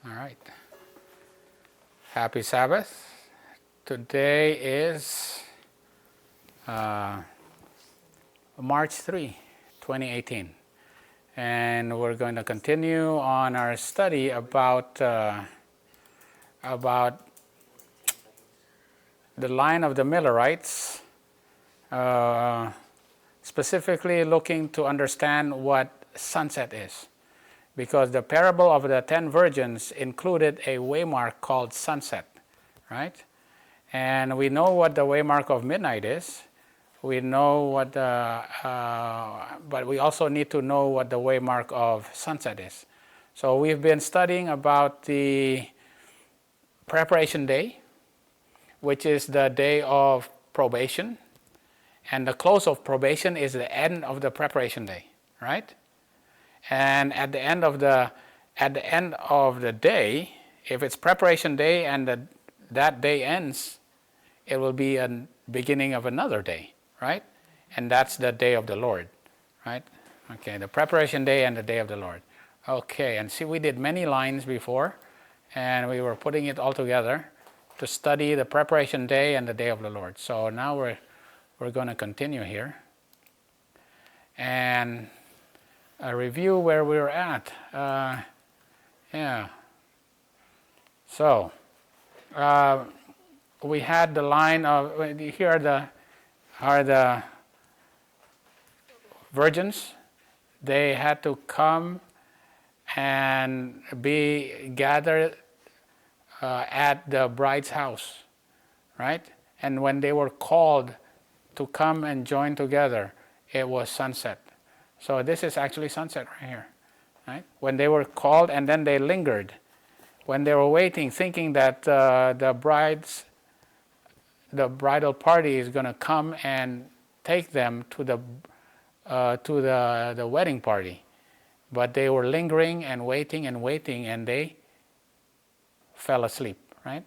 All right. Happy Sabbath. Today is March 3, 2018. And we're going to continue on our study about the line of the Millerites, specifically looking to understand what sunset is. Because the parable of the 10 virgins included a waymark called sunset, right? And we know what the waymark of midnight is. We know what but we also need to know what the waymark of sunset is. So we've been studying about the preparation day, which is the day of probation. And the close of probation is the end of the preparation day, right? And at the end of the day, if it's preparation day and that day ends, it will be a beginning of another day, right? And that's the day of the Lord, right? Okay, the preparation day and the day of the Lord. Okay, and see, we did many lines before, and we were putting it all together to study the preparation day and the day of the Lord. So now we're going to continue here and review where we were at. So we had the line of, here are the virgins. They had to come and be gathered at the bride's house, right? And when they were called to come and join together, it was sunset. So this is actually sunset right here, right? When they were called and then they lingered. When they were waiting, thinking that the bridal party is going to come and take them to the wedding party. But they were lingering and waiting, and they fell asleep, right?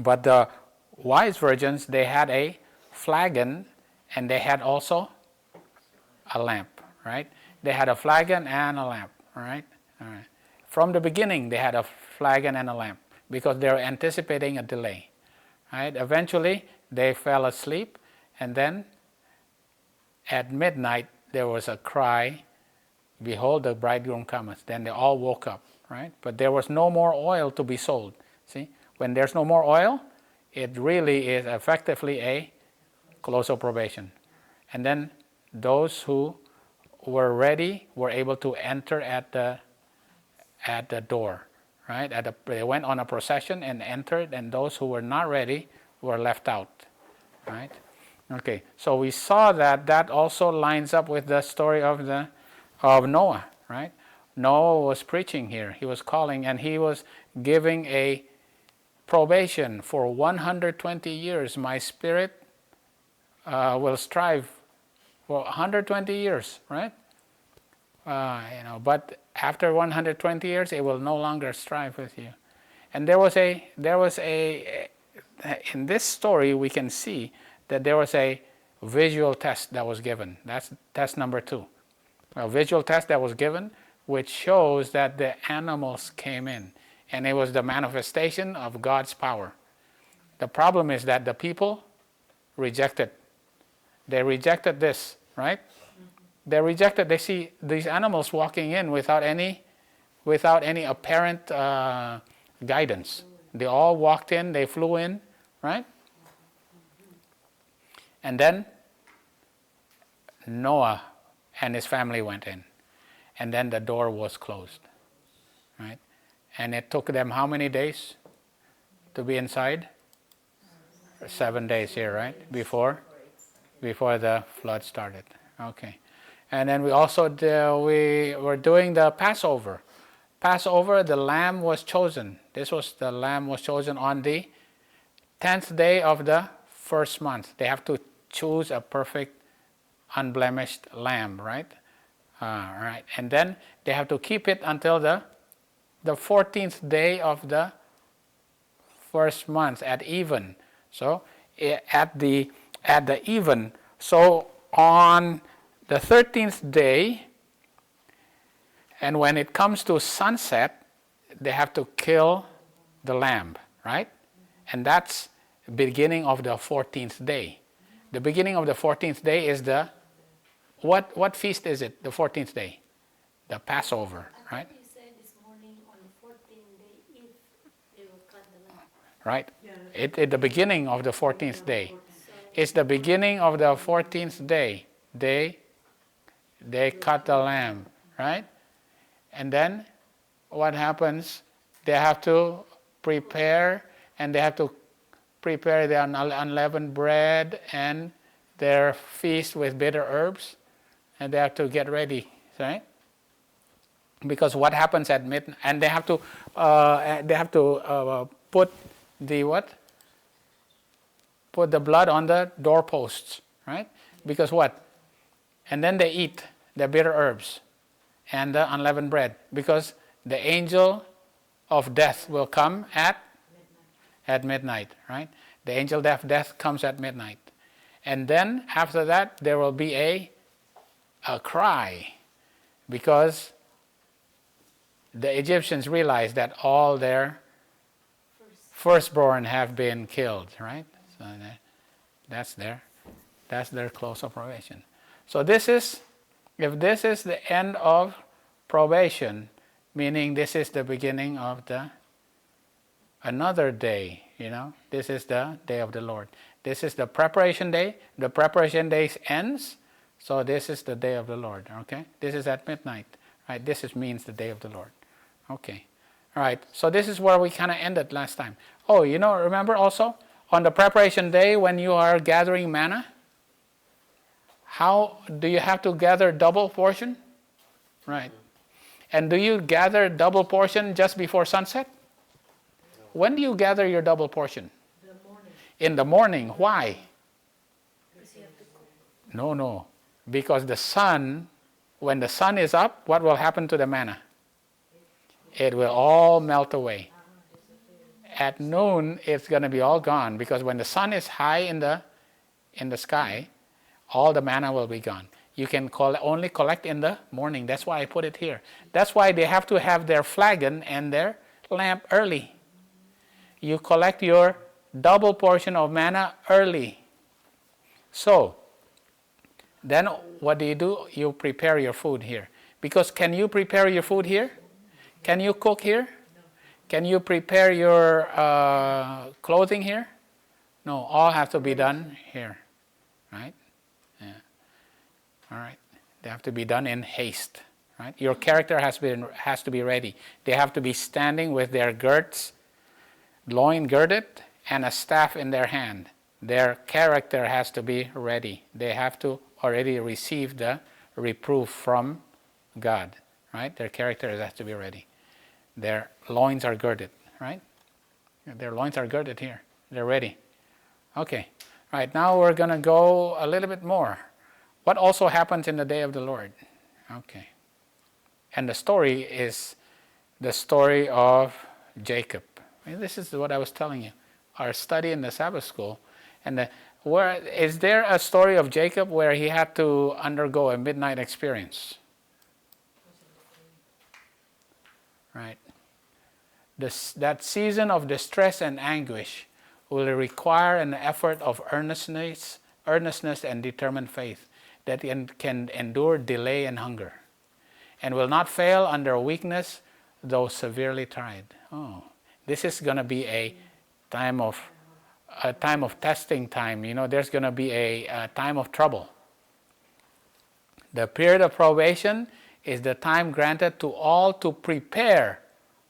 But the wise virgins, they had a flagon and they had also a lamp. Right? They had a flagon and a lamp. All right? From the beginning, they had a flagon and a lamp because they were anticipating a delay. Right? Eventually, they fell asleep, and then at midnight there was a cry, "Behold, the bridegroom cometh." Then they all woke up. Right? But there was no more oil to be sold. See, when there's no more oil, it really is effectively a close of probation. And then those who were ready were able to enter at the door, right? They went on a procession and entered, and those who were not ready were left out, right? Okay, so we saw that also lines up with the story of Noah, right? Noah was preaching here. He was calling, and he was giving a probation for 120 years. My spirit will strive for 120 years, right? But after 120 years, it will no longer strive with you. And there was a in this story we can see that there was a visual test that was given. That's test number 2. A visual test that was given, which shows that the animals came in, and it was the manifestation of God's power. The problem is that the people rejected. They rejected this, right? They rejected. They see these animals walking in without any apparent guidance. They all walked in. They flew in, right? And then Noah and his family went in, and then the door was closed, right? And it took them how many days to be inside? 7 days here, right? Before the flood started. Okay. And then we also we were doing the Passover. Passover, the lamb was chosen. The lamb was chosen on the 10th day of the first month. They have to choose a perfect, unblemished lamb, right? Right. And then they have to keep it until the 14th day of the first month at even. So at the even. So on the 13th day, and when it comes to sunset, they have to kill the lamb, right? And that's beginning of the 14th day. The beginning of the 14th day is the, what feast is it, the 14th day? The Passover, right? You said this morning on the 14th day, if they will cut the lamb. Right? It the beginning of the 14th day. It's the beginning of the 14th day. They cut the lamb, right? And then what happens? They have to prepare, and they have to prepare their unleavened bread and their feast with bitter herbs, and they have to get ready, right? Because what happens at midnight, and they have to put the what? Put the blood on the doorposts, right? Because what? And then they eat the bitter herbs and the unleavened bread, because the angel of death will come at midnight, right? The angel of death comes at midnight. And then after that there will be a cry, because the Egyptians realize that all their firstborn have been killed, right? So that's their close of probation. So if this is the end of probation, meaning this is the beginning of another day, this is the day of the Lord. This is the preparation day. The preparation day ends, so this is the day of the Lord, okay? This is at midnight, right? This means the day of the Lord. Okay, all right, so this is where we kind of ended last time. Oh, remember also, on the preparation day when you are gathering manna, how do you have to gather double portion? Right. And do you gather double portion just before sunset? When do you gather your double portion? In the morning. Why? No. Because when the sun is up, what will happen to the manna? It will all melt away. At noon, it's going to be all gone, because when the sun is high in the sky, all the manna will be gone. You can only collect in the morning. That's why I put it here. That's why they have to have their flagon and their lamp early. You collect your double portion of manna early. So, then what do? You prepare your food here. Because can you prepare your food here? Can you cook here? Can you prepare your clothing here? No, all have to be done here, right? Yeah. All right. They have to be done in haste, right? Your character has to be ready. They have to be standing with their girds, loin girded, and a staff in their hand. Their character has to be ready. They have to already receive the reproof from God, right? Their character has to be ready. Their loins are girded, right? Their loins are girded here. They're ready. Okay. Right, now we're going to go a little bit more. What also happens in the day of the Lord? Okay. And the story is the story of Jacob. This is what I was telling you. Our study in the Sabbath school. And is there a story of Jacob where he had to undergo a midnight experience? Right. That season of distress and anguish will require an effort of earnestness and determined faith that can endure delay and hunger, and will not fail under weakness, though severely tried. Oh, this is going to be a time of testing time. There's going to be a time of trouble. The period of probation is the time granted to all to prepare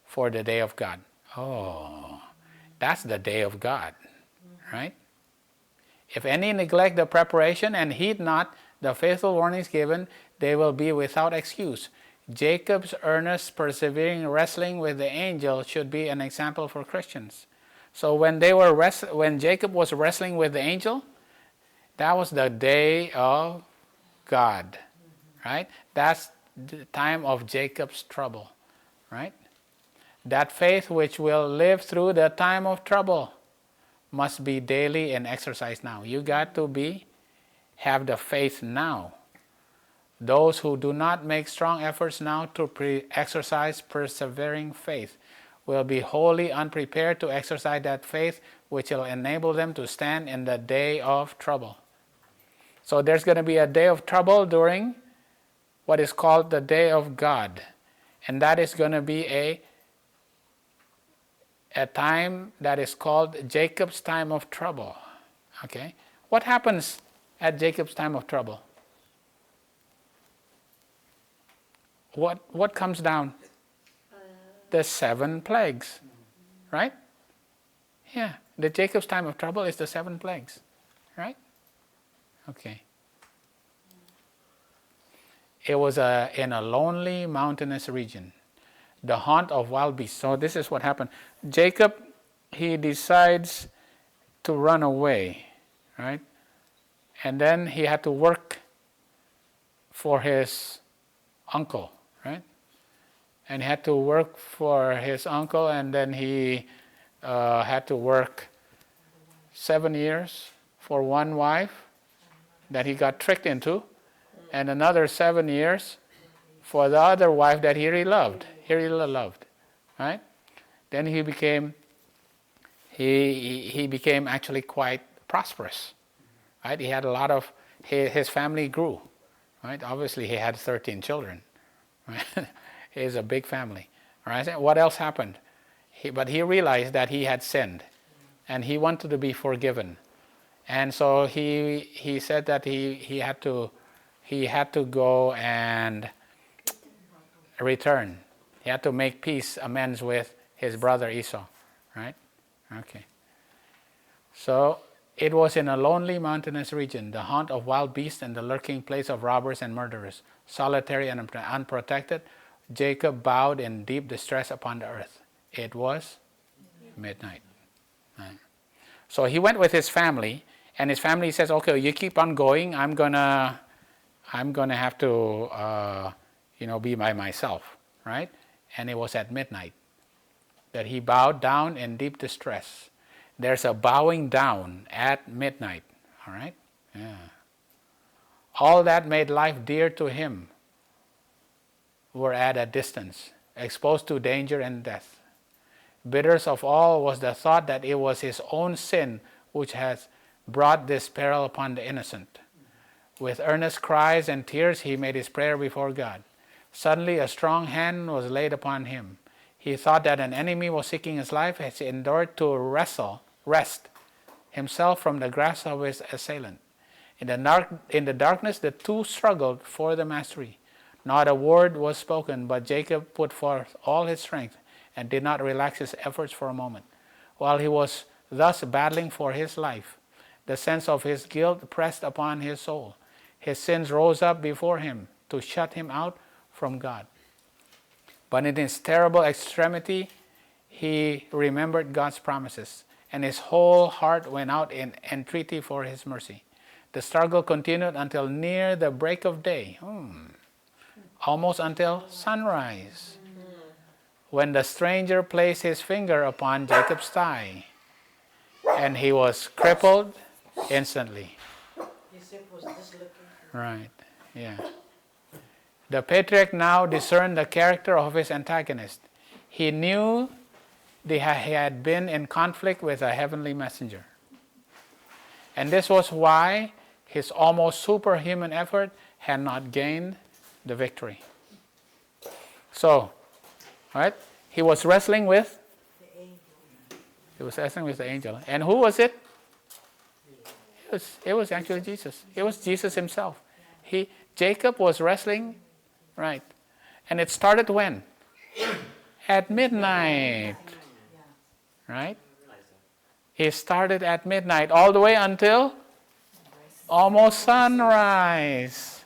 for the day of God. Oh, that's the day of God, right? If any neglect the preparation and heed not the faithful warnings given, they will be without excuse. Jacob's earnest, persevering wrestling with the angel should be an example for Christians. So when Jacob was wrestling with the angel, that was the day of God, right? That's the time of Jacob's trouble, right? That faith which will live through the time of trouble must be daily in exercise now. You got to have the faith now. Those who do not make strong efforts now to exercise persevering faith will be wholly unprepared to exercise that faith which will enable them to stand in the day of trouble. So there's going to be a day of trouble during what is called the day of God. And that is going to be a time that is called Jacob's time of trouble. Okay? What happens at Jacob's time of trouble? What comes down? The 7 plagues. Right? Yeah. The Jacob's time of trouble is the 7 plagues. Right? Okay. It was in a lonely mountainous region, the haunt of wild beasts. So this is what happened. Jacob, he decides to run away, right? And then he had to work for his uncle, right? And he had to work for his uncle, and then he had to work 7 years for one wife that he got tricked into, and another 7 years for the other wife that he really loved. Right? Then he became actually quite prosperous. Right? He had a lot of his family grew. Right? Obviously he had 13 children. Right? He is a big family. Right? What else happened? But he realized that he had sinned, and he wanted to be forgiven. And so he said that he had to go and return. He had to make peace, amends with his brother Esau, right? Okay. So it was in a lonely mountainous region, the haunt of wild beasts and the lurking place of robbers and murderers, solitary and unprotected. Jacob bowed in deep distress upon the earth. It was midnight. Right. So he went with his family, and his family says, "Okay, you keep on going. I'm gonna have to, be by myself," right? And it was at midnight that he bowed down in deep distress. There's a bowing down at midnight, all right? Yeah. All that made life dear to him were at a distance, exposed to danger and death. Bitterest of all was the thought that it was his own sin which has brought this peril upon the innocent. With earnest cries and tears he made his prayer before God. Suddenly a strong hand was laid upon him. He thought that an enemy was seeking his life as he endured to wrest himself from the grasp of his assailant. In the darkness the two struggled for the mastery. Not a word was spoken, but Jacob put forth all his strength and did not relax his efforts for a moment. While he was thus battling for his life, the sense of his guilt pressed upon his soul. His sins rose up before him to shut him out from God. But in his terrible extremity, he remembered God's promises, and his whole heart went out in entreaty for his mercy. The struggle continued until near the break of day, almost until sunrise, when the stranger placed his finger upon Jacob's thigh, and he was crippled instantly. Right, yeah. The patriarch now discerned the character of his antagonist. He knew that he had been in conflict with a heavenly messenger. And this was why his almost superhuman effort had not gained the victory. So, right, he was wrestling with the angel. And who was it? It was actually Jesus. It was Jesus himself. Jacob was wrestling, right? And it started when? At midnight. Right? It started at midnight all the way until almost sunrise.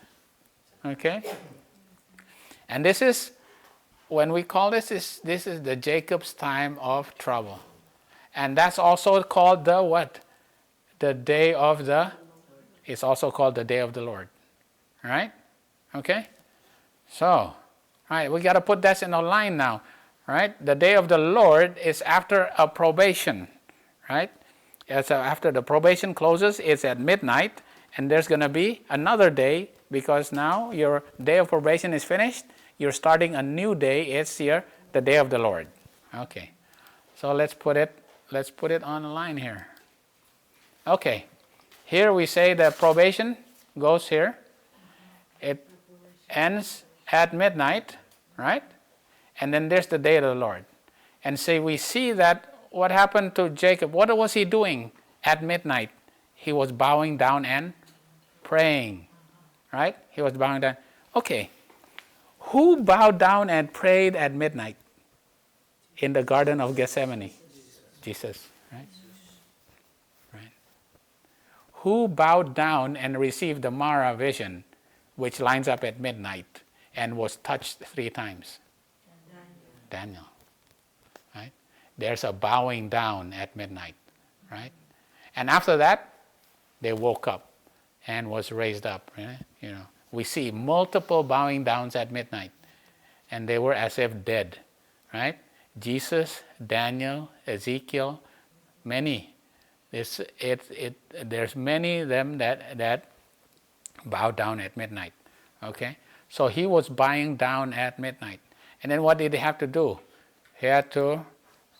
Okay? And this is, when we call this is the Jacob's time of trouble. And that's also called the what? The day of the, it's also called the day of the Lord. All right? Okay? So, all right, we got to put that in a line now. All right? The day of the Lord is after a probation. Right? After the probation closes, it's at midnight, and there's going to be another day because now your day of probation is finished. You're starting a new day. It's here, the day of the Lord. Okay. So let's put it on the line here. Okay. Here we say the probation goes here. It ends at midnight, right? And then there's the day of the Lord. And so we see that what happened to Jacob, what was he doing at midnight? He was bowing down and praying, right? He was bowing down. Okay. Who bowed down and prayed at midnight in the Garden of Gethsemane? Jesus, right? Right. Who bowed down and received the Mara vision, which lines up at midnight and was touched 3 times? Daniel. Right? There's a bowing down at midnight, right? And after that, they woke up and was raised up. Right? You know, we see multiple bowing downs at midnight, and they were as if dead, right? Jesus, Daniel, Ezekiel, many. There's many of them that bow down at midnight. Okay, so he was bowing down at midnight, and then what did he have to do? He had to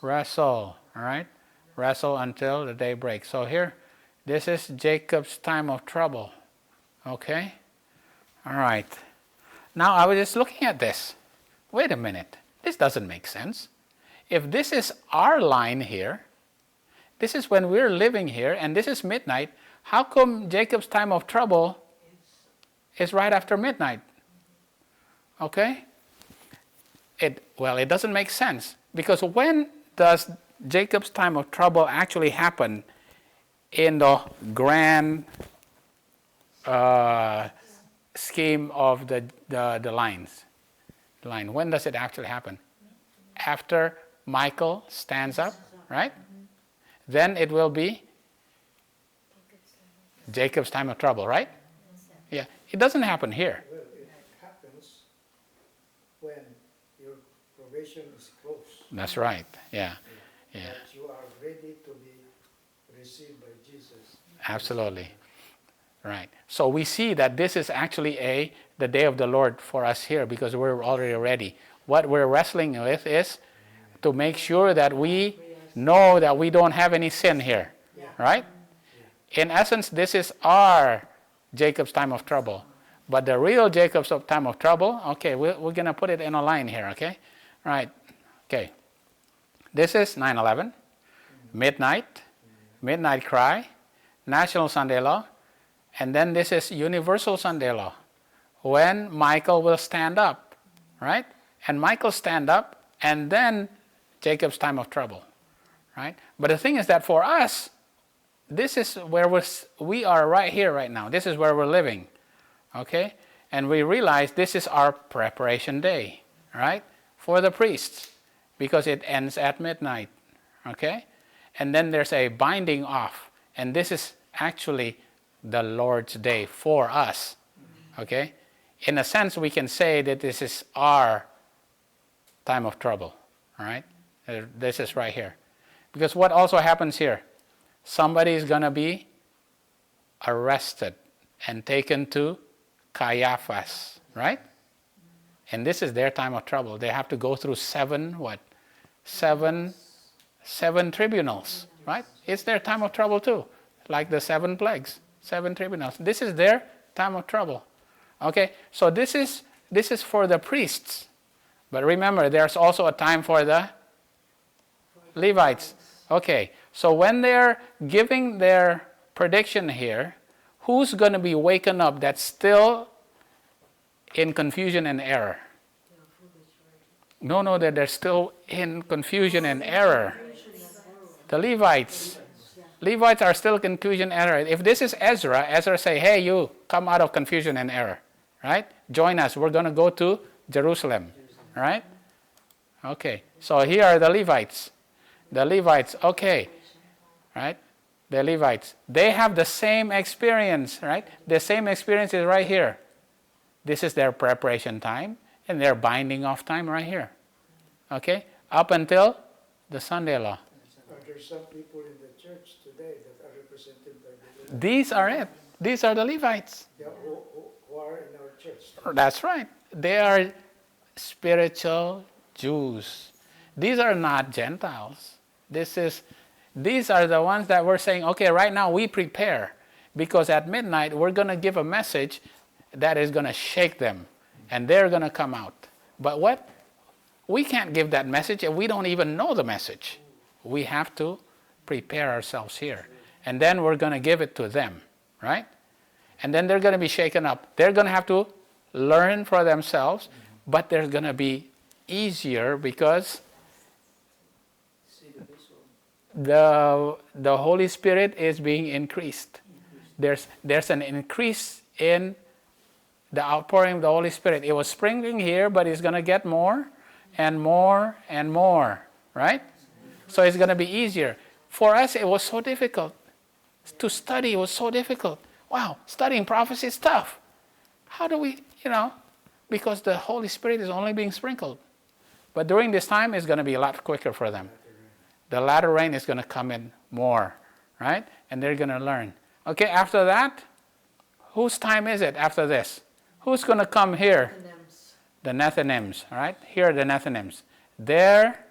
wrestle. All right, wrestle until the day breaks. So here, this is Jacob's time of trouble. Okay, all right. Now I was just looking at this. Wait a minute, this doesn't make sense. If this is our line here, this is when we're living here, and this is midnight, how come Jacob's time of trouble is right after midnight? Okay? It doesn't make sense, because when does Jacob's time of trouble actually happen in the grand scheme of the lines? The line. When does it actually happen? After Michael stands up, right? Then it will be Jacob's time of trouble, right? Yeah. It doesn't happen here. Well, it happens when your probation is closed. That's right. Yeah. Yeah. That you are ready to be received by Jesus. Absolutely. Right. So we see that this is actually the day of the Lord for us here, because we're already ready. What we're wrestling with is to make sure that we know that we don't have any sin here. Right? In essence, this is our Jacob's time of trouble. But the real Jacob's time of trouble, okay, we're going to put it in a line here, okay? Right. Okay. This is 9/11, midnight, midnight cry, National Sunday Law, and then this is Universal Sunday Law, when Michael will stand up, right? And Michael stand up, and then Jacob's time of trouble, right? But the thing is that for us, this is where we are right here, right now. This is where we're living, okay? And we realize this is our preparation day, right? For the priests, because it ends at midnight, okay? And then there's a binding off, and this is actually the Lord's day for us, okay? In a sense, we can say that this is our time of trouble, all right? This is right here. Because what also happens here? Somebody is going to be arrested and taken to Caiaphas, right? And this is their time of trouble. They have to go through seven tribunals, right? It's their time of trouble too, like the 7 plagues, 7 tribunals. This is their time of trouble. Okay, so this is for the priests. But remember, there's also a time for the Levites. Okay, so when they're giving their prediction here, who's going to be waken up that's still in confusion and error? No, they're still in confusion and error. The Levites. Levites are still confusion and error. If this is Ezra say, hey, you, come out of confusion and error, right? Join us. We're going to go to Jerusalem, right? Okay, so here are the Levites. The Levites, okay, right? The Levites, they have the same experience, right? The same experience is right here. This is their preparation time and their binding off time right here. Okay, up until the Sunday law. Are there some people in the church today that are represented by the Levites? These are it. These are the Levites. Yeah, who who are in our church. That's right. They are spiritual Jews. These are not Gentiles. These are the ones that we're saying, okay, right now we prepare, because at midnight we're going to give a message that is going to shake them, and they're going to come out. But what? We can't give that message if we don't even know the message. We have to prepare ourselves here, and then we're going to give it to them, right? And then they're going to be shaken up. They're going to have to learn for themselves, but they're going to be easier because the Holy Spirit is being increased. There's an increase in the outpouring of the Holy Spirit. It was sprinkling here, but it's going to get more and more and more, right? So it's going to be easier. For us, it was so difficult. To study, it was so difficult. Wow, studying prophecy is tough. How do we, because the Holy Spirit is only being sprinkled. But during this time, it's going to be a lot quicker for them. The latter rain is going to come in more, right? And they're going to learn. Okay, after that, whose time is it after this? Who's going to come here? The Nethinims, right? Here are the Nethinims. Their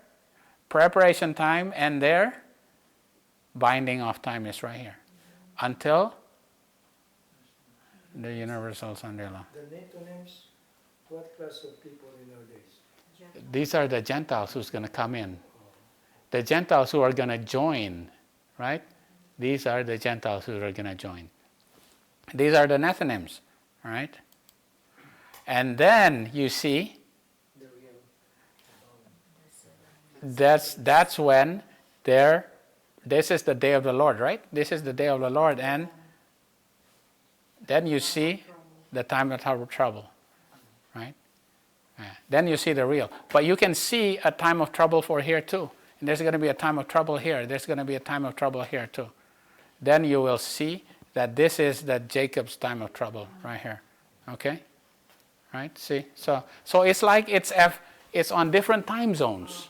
preparation time and their binding off time is right here. Until the universal Sunday law. The Nethinims, what class of people in our days? These are the Gentiles who's going to come in. The Gentiles who are going to join, right? These are the Gentiles who are going to join. These are the Nethinims, right? And then you see, that's when this is the day of the Lord, right? This is the day of the Lord, and then you see the time of trouble, right? Then you see the real. But you can see a time of trouble for here too. And there's going to be a time of trouble here. There's going to be a time of trouble here too. Then you will see that this is the Jacob's time of trouble right here. Okay? Right? See? So it's like it's on different time zones.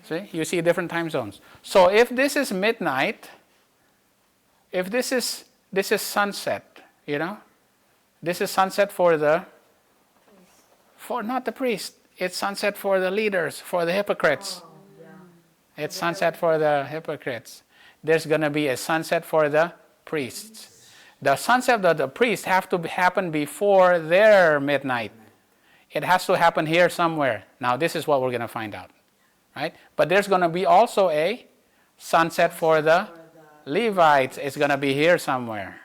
See? You see different time zones. So if this is midnight, if this is sunset, this is sunset for not the priest. It's sunset for the leaders, for the hypocrites. It's sunset for the hypocrites. There's going to be a sunset for the priests. The sunset of the priests have to happen before their midnight. It has to happen here somewhere. Now this is what we're going to find out, right? But there's going to be also a sunset for the Levites. It's going to be here somewhere.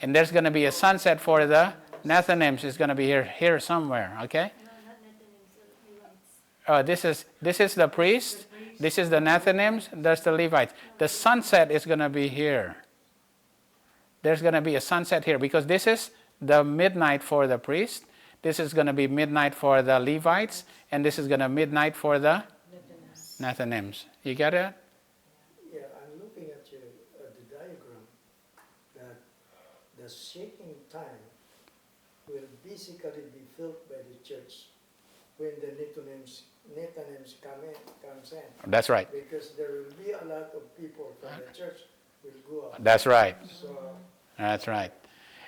And there's going to be a sunset for the Nethinims. It's going to be here somewhere, okay? This is the priest. This is the Nethinims. There's the Levites. The sunset is going to be here. There's going to be a sunset here because this is the midnight for the priest. This is going to be midnight for the Levites, and this is going to be midnight for the Nethinims. You get it? Yeah, I'm looking at the diagram that the shaking time will basically be felt by the church when the Nethinims comes in. That's right. Because there will be a lot of people from the church will go out. That's right. So That's right.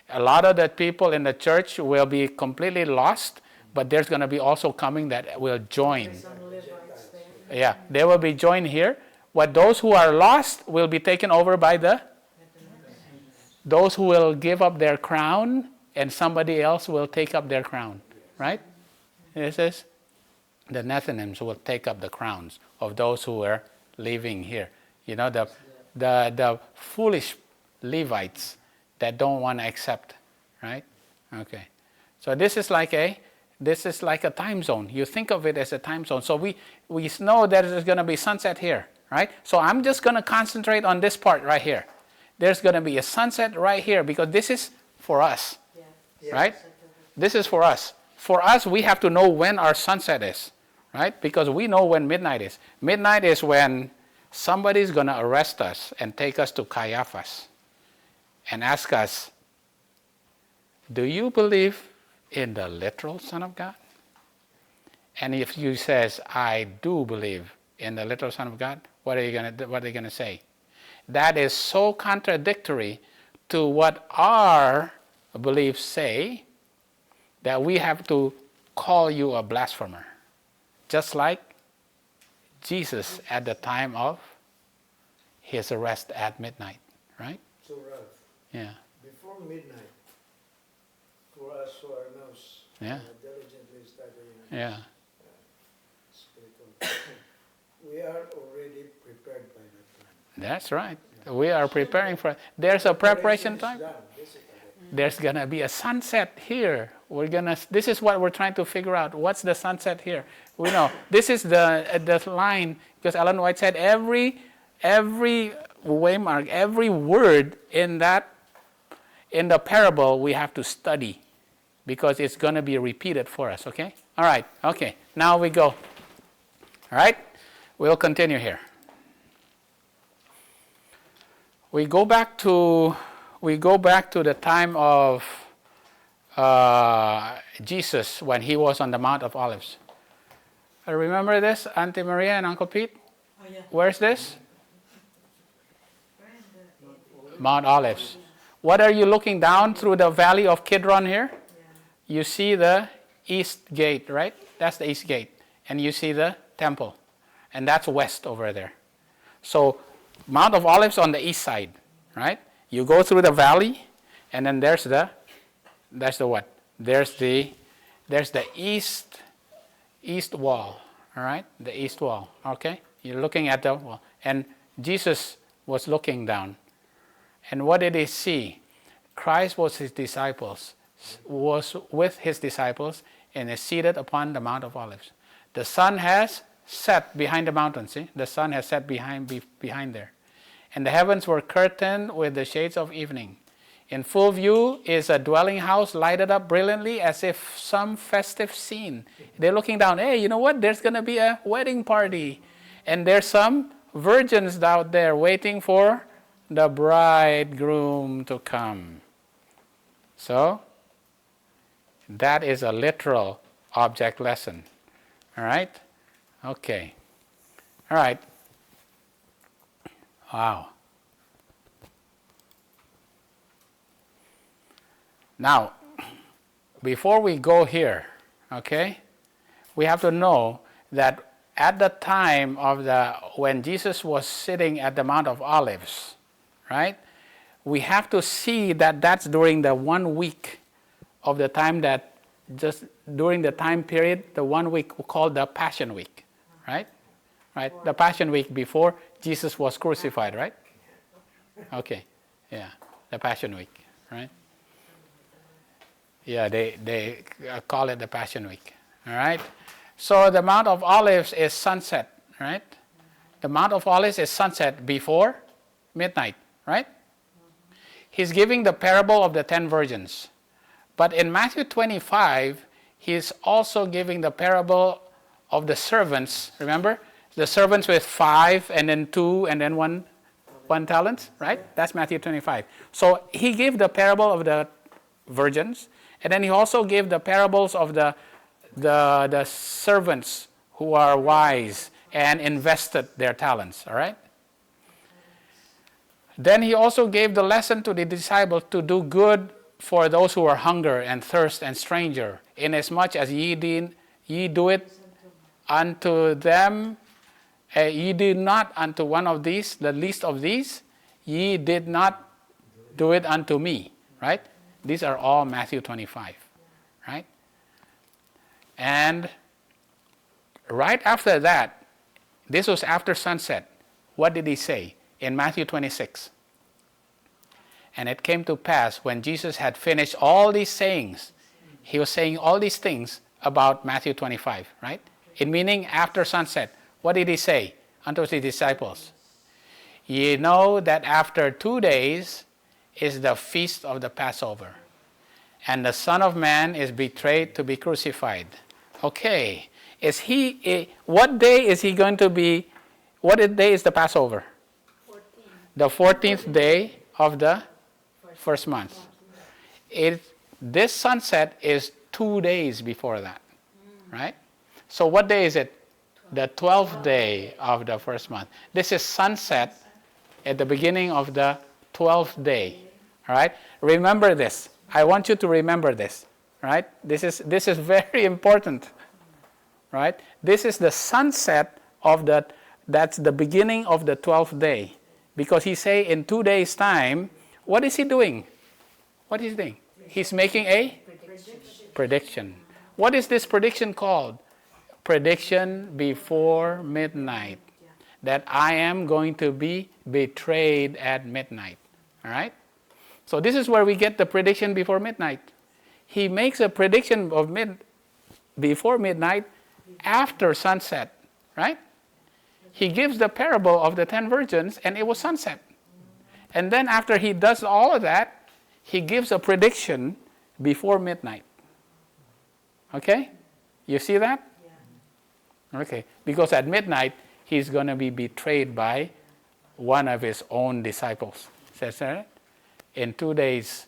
A lot of the people in the church will be completely lost, but there's going to be also coming that will join. Yeah, they will be joined here. What those who are lost will be taken over by those who will give up their crown, and somebody else will take up their crown, right? This is the Nethinims will take up the crowns of those who were living here. The foolish Levites that don't want to accept, right? Okay. So this is like a time zone. You think of it as a time zone. So we know that there's going to be sunset here, right? So I'm just going to concentrate on this part right here. There's going to be a sunset right here because this is for us, right? This is for us. For us, we have to know when our sunset is, right? Because we know when midnight is. Midnight is when somebody's going to arrest us and take us to Caiaphas and ask us, do you believe in the literal Son of God? And if you says, I do believe in the literal Son of God, what are they going to say? That is so contradictory to what our beliefs say that we have to call you a blasphemer. Just like Jesus at the time of his arrest at midnight, right? So Ralph, Yeah. before midnight, for us who are now diligently studying Yeah. spiritual, we are already prepared by that time. That's right. We are preparing for. There's a preparation is time. done, basically. There's gonna be a sunset here. This is what we're trying to figure out. What's the sunset here? We know this is the line, because Ellen White said every waymark, every word in the parable we have to study, because it's gonna be repeated for us. Okay. All right. Okay. Now we go. All right. We'll continue here. We go back to the time of Jesus when he was on the Mount of Olives. Remember this, Auntie Maria and Uncle Pete? Oh, yeah. Where's this? Mount Olives. What are you looking down through the valley of Kidron here? Yeah. You see the east gate, right? That's the east gate. And you see the temple. And that's west over there. So Mount of Olives on the east side, right? You go through the valley, and then there's the what? There's the east wall, all right? The east wall, okay? You're looking at the wall. And Jesus was looking down. And what did he see? Christ was with his disciples, and is seated upon the Mount of Olives. The sun has set behind the mountain, see? The sun has set behind there. And the heavens were curtained with the shades of evening. In full view is a dwelling house lighted up brilliantly as if some festive scene. They're looking down, hey, you know what? There's going to be a wedding party. And there's some virgins out there waiting for the bridegroom to come. So, that is a literal object lesson. All right? Okay. All right. Wow. Now, before we go here, okay, we have to know that at the time of when Jesus was sitting at the Mount of Olives, right, we have to see that that's during the 1 week of the time that just during the time period, the 1 week called the Passion Week, right? Right, the Passion Week before Jesus was crucified, right? Okay, yeah, the Passion Week, right? Yeah, they call it the Passion Week, all right? So the Mount of Olives is sunset, right? The Mount of Olives is sunset before midnight, right? He's giving the parable of the 10 virgins. But in Matthew 25, he's also giving the parable of the servants, remember? The servants with 5 and then 2 and then one talent, right? That's Matthew 25. So he gave the parable of the virgins, and then he also gave the parables of the servants who are wise and invested their talents, all right? Then he also gave the lesson to the disciples to do good for those who are hunger and thirst and stranger, inasmuch as ye do it unto them. Ye did not unto one of these, the least of these, ye did not do it unto me, right? These are all Matthew 25, right? And right after that, this was after sunset. What did he say in Matthew 26? And it came to pass when Jesus had finished all these sayings, he was saying all these things about Matthew 25, right? It meaning after sunset. What did he say unto his disciples? Ye know that after 2 days is the feast of the Passover, and the Son of Man is betrayed to be crucified. Okay, what day is he going to be, what day is the Passover? 14. The 14th day of the first month. This sunset is 2 days before that, right? So what day is it? The 12th day of the first month. This is sunset at the beginning of the 12th day. All right? Remember this. I want you to remember this. right? This is very important, right? This is the sunset of that's the beginning of the 12th day. Because he say in 2 days' time, what is he doing? What is he doing? He's making a prediction. What is this prediction called? Prediction before midnight. That I am going to be betrayed at midnight. All right? So this is where we get the prediction before midnight. He makes a prediction of before midnight after sunset. Right? He gives the parable of the 10 virgins and it was sunset. And then after he does all of that, he gives a prediction before midnight. Okay? You see that? Yeah. Okay. Because at midnight, he's going to be betrayed by one of his own disciples. Says that? In 2 days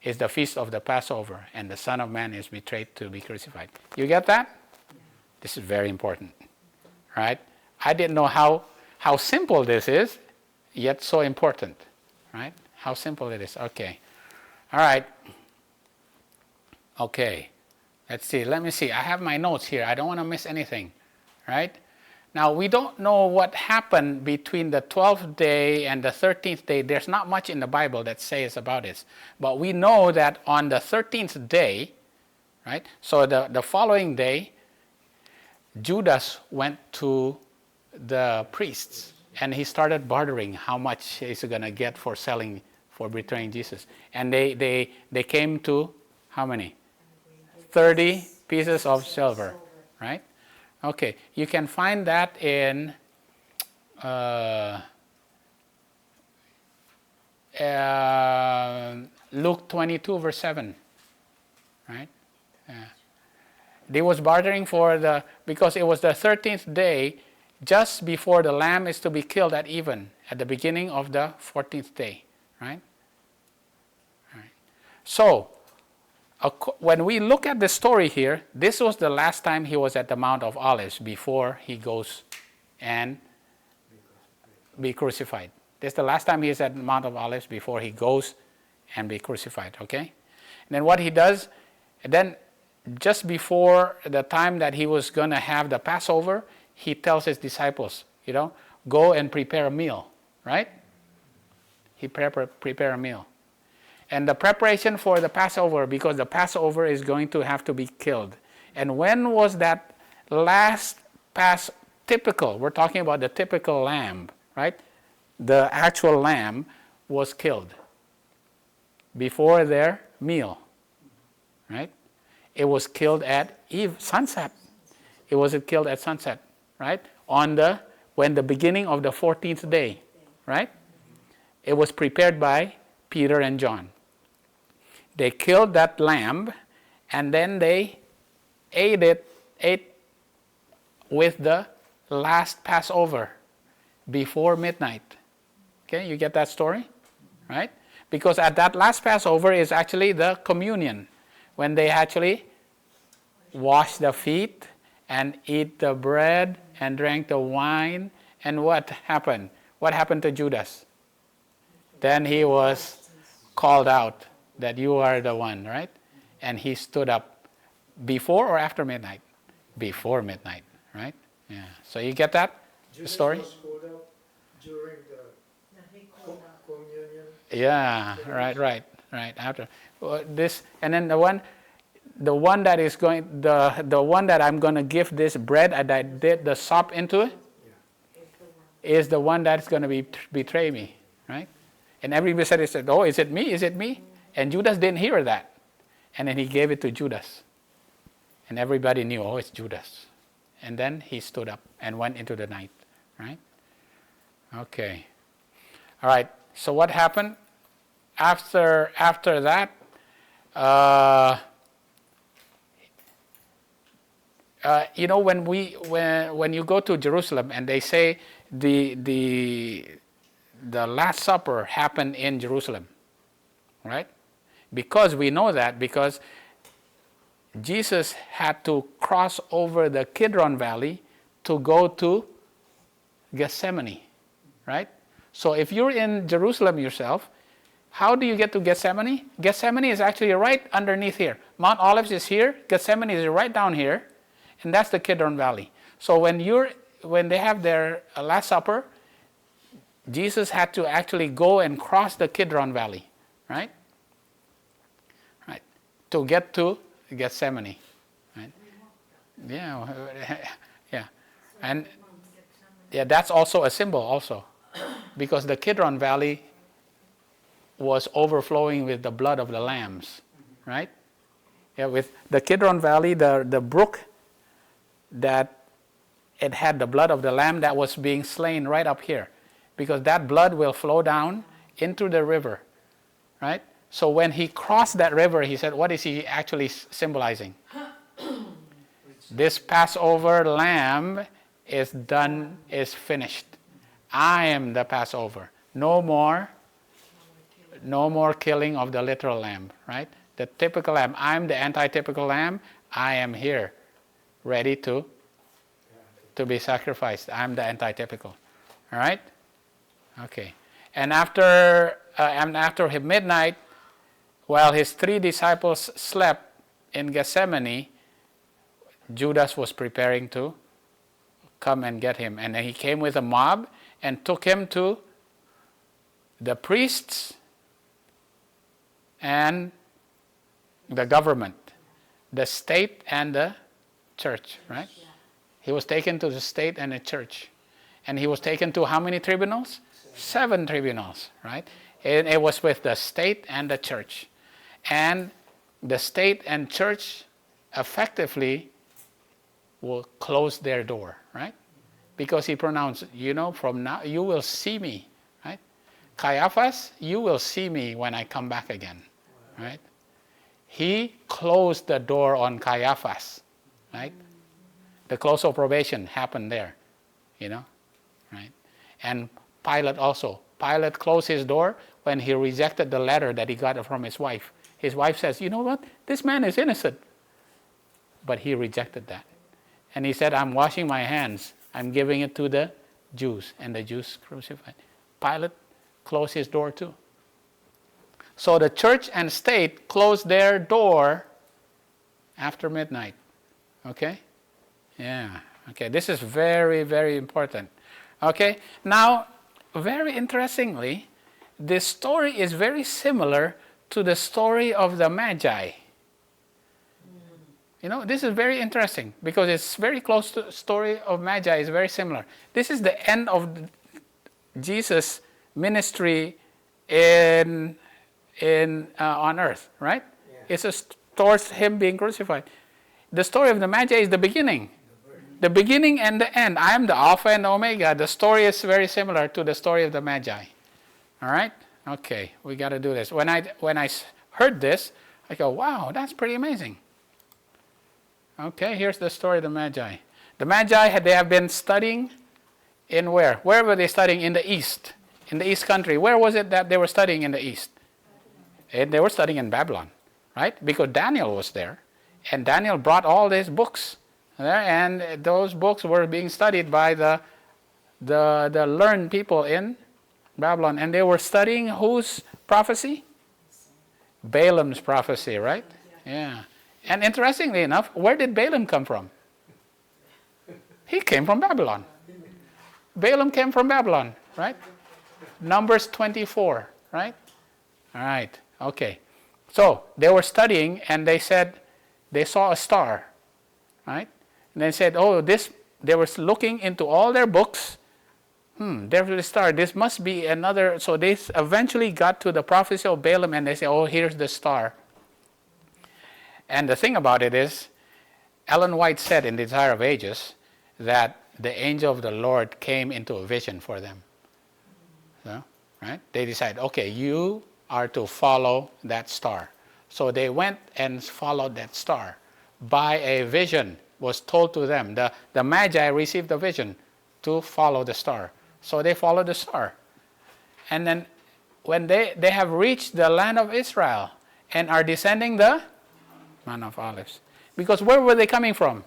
is the feast of the Passover, and the Son of Man is betrayed to be crucified. You get that? Yeah. This is very important. Right? I didn't know how simple this is, yet so important. Right? How simple it is. Okay. All right. Okay. Let's see. Let me see. I have my notes here. I don't want to miss anything. Right? Now, we don't know what happened between the 12th day and the 13th day. There's not much in the Bible that says about this. But we know that on the 13th day, right? So the following day, Judas went to the priests and he started bartering how much he's going to get for betraying Jesus. And they came to how many? 30 pieces of silver, right? Okay, you can find that in Luke 22 verse 7, right? They was bartering because it was the 13th day, just before the lamb is to be killed at even, at the beginning of the 14th day, right? Right. So, when we look at the story here, this was the last time he was at the Mount of Olives before he goes and be crucified. This is the last time he is at the Mount of Olives before he goes and be crucified, okay? And then what he does, then just before the time that he was going to have the Passover, he tells his disciples, go and prepare a meal, right? He prepare a meal. And the preparation for the Passover, because the Passover is going to have to be killed. And when was that last typical? We're talking about the typical lamb, right? The actual lamb was killed before their meal, right? It was killed at sunset. It was killed at sunset, right? When the beginning of the 14th day, right? It was prepared by Peter and John. They killed that lamb, and then they ate with the last Passover before midnight. Okay, you get that story? Right? Because at that last Passover is actually the communion, when they actually wash the feet and eat the bread and drank the wine. And what happened? What happened to Judas? Then he was called out that you are the one, right? And he stood up before or after midnight? Before midnight, right? Yeah. So you get that? The story? Was called out during the communion. Yeah, right. After this, and then the one that I'm going to give this bread and I did the sop into it, is the one that's going to betray me, right? And everybody said, oh, is it me? Is it me? And Judas didn't hear that. And then he gave it to Judas. And everybody knew, oh, it's Judas. And then he stood up and went into the night, right? Okay. All right. So what happened? After that, when you go to Jerusalem and they say the Last Supper happened in Jerusalem, right? Because we know that because Jesus had to cross over the Kidron Valley to go to Gethsemane, right? So if you're in Jerusalem yourself, how do you get to Gethsemane? Gethsemane is actually right underneath here. Mount Olives is here, Gethsemane is right down here, and that's the Kidron Valley. So when they have their Last Supper, Jesus had to actually go and cross the Kidron Valley, right? Right. To get to Gethsemane. Right? Yeah. Yeah. And yeah, that's also a symbol also. Because the Kidron Valley was overflowing with the blood of the lambs. Right? Yeah, with the Kidron Valley, the brook that it had the blood of the lamb that was being slain right up here. Because that blood will flow down into the river, right? So when he crossed that river, he said, what is he actually symbolizing? This Passover lamb is done, is finished. I am the Passover. No more killing of the literal lamb, right? The typical lamb. I'm the anti-typical lamb. I am here, ready to be sacrificed. I'm the anti-typical, all right? Okay, and after midnight, while his 3 disciples slept in Gethsemane, Judas was preparing to come and get him. And he came with a mob and took him to the priests and the government, the state and the church, right? He was taken to the state and the church. And he was taken to how many tribunals? 7 tribunals, right? And it was with the state and the church. And the state and church effectively will close their door, right? Because he pronounced, from now you will see me, right? Caiaphas, you will see me when I come back again, right? He closed the door on Caiaphas, right? The close of probation happened there, right? And Pilate also. Pilate closed his door when he rejected the letter that he got from his wife. His wife says, you know what? This man is innocent. But he rejected that. And he said, I'm washing my hands. I'm giving it to the Jews. And the Jews crucified. Pilate closed his door too. So the church and state closed their door after midnight. Okay? Yeah. Okay, this is very, very important. Okay? Now, very interestingly, this story is very similar to the story of the Magi. This is very interesting because it's very close to the story of Magi. It's very similar. This is the end of Jesus' ministry on earth, right? Yeah. It's towards him being crucified. The story of the Magi is the beginning. The beginning and the end. I am the Alpha and Omega. The story is very similar to the story of the Magi. All right? Okay, we got to do this. When I heard this, I go, wow, that's pretty amazing. Okay, here's the story of the Magi. The Magi, they have been studying in where? Where were they studying? In the East. In the East country. Where was it that they were studying in the East? And they were studying in Babylon, right? Because Daniel was there. And Daniel brought all these books. And those books were being studied by the learned people in Babylon. And they were studying whose prophecy? Balaam's prophecy, right? Yeah. And interestingly enough, where did Balaam come from? He came from Babylon. Balaam came from Babylon, right? Numbers 24, right? All right. Okay. So they were studying and they said they saw a star, right? And they said, they were looking into all their books. There's a star. This must be another. So they eventually got to the prophecy of Balaam and they say, here's the star. And the thing about it is, Ellen White said in Desire of Ages that the angel of the Lord came into a vision for them. So, right? They decided, okay, you are to follow that star. So they went and followed that star. By a vision was told to them. The Magi received the vision to follow the star. So they followed the star. And then when they have reached the land of Israel and are descending the Mount of Olives. Because where were they coming from?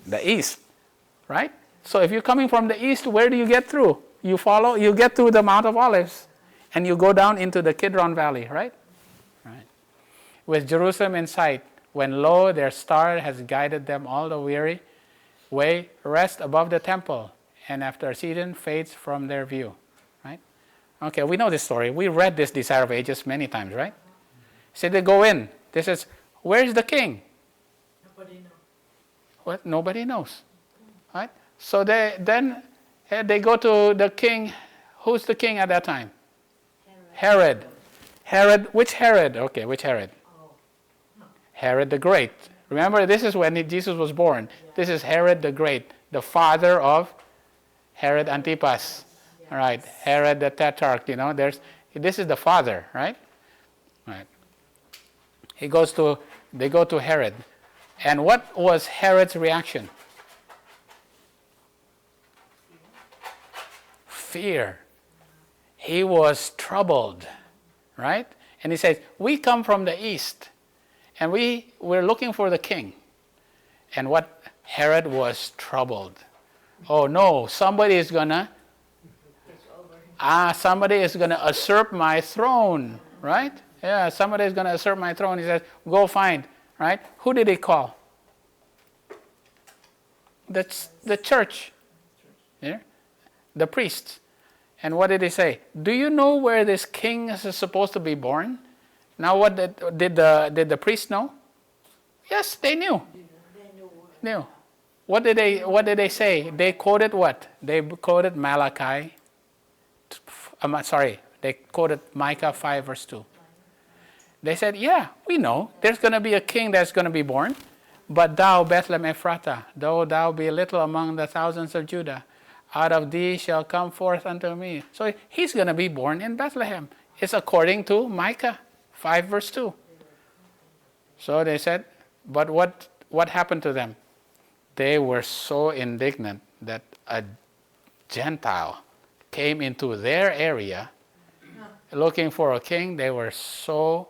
The east, right? So if you're coming from the east, where do you get through? You get to the Mount of Olives and you go down into the Kidron Valley, right? Right. with Jerusalem in sight, when lo, their star has guided them all the weary way, rest above the temple, and after a season fades from their view. Right? Okay, we know this story. We read this Desire of Ages many times, right? So they go in. This is, where's the king? Nobody knows. What? Nobody knows. Right? So they go to the king. Who's the king at that time? Herod. Herod, which Herod? Okay, which Herod? Herod the Great. Remember, this is when Jesus was born. This is Herod the Great, the father of Herod Antipas. All right, Herod the Tetrarch. This is the father, right? Right. They go to Herod, and what was Herod's reaction? Fear. He was troubled, right? And he says, we come from the east, and we're looking for the king. And what? Herod was troubled. Oh no, somebody is gonna usurp my throne, right? Yeah, somebody is gonna usurp my throne. He says, go find, right? Who did he call? That's the church. Yeah? The priests. And what did he say? Do you know where this king is supposed to be born? Now, what did the priest know? Yes, they knew. Knew. What did they say? They quoted what? They quoted Malachi. They quoted Micah 5 verse 2. They said, yeah, we know. There's going to be a king that's going to be born. But thou, Bethlehem Ephratah, though thou be little among the thousands of Judah, out of thee shall come forth unto me. So he's going to be born in Bethlehem. It's according to Micah 5 verse 2. So they said, but what happened to them? They were so indignant that a Gentile came into their area looking for a king. They were so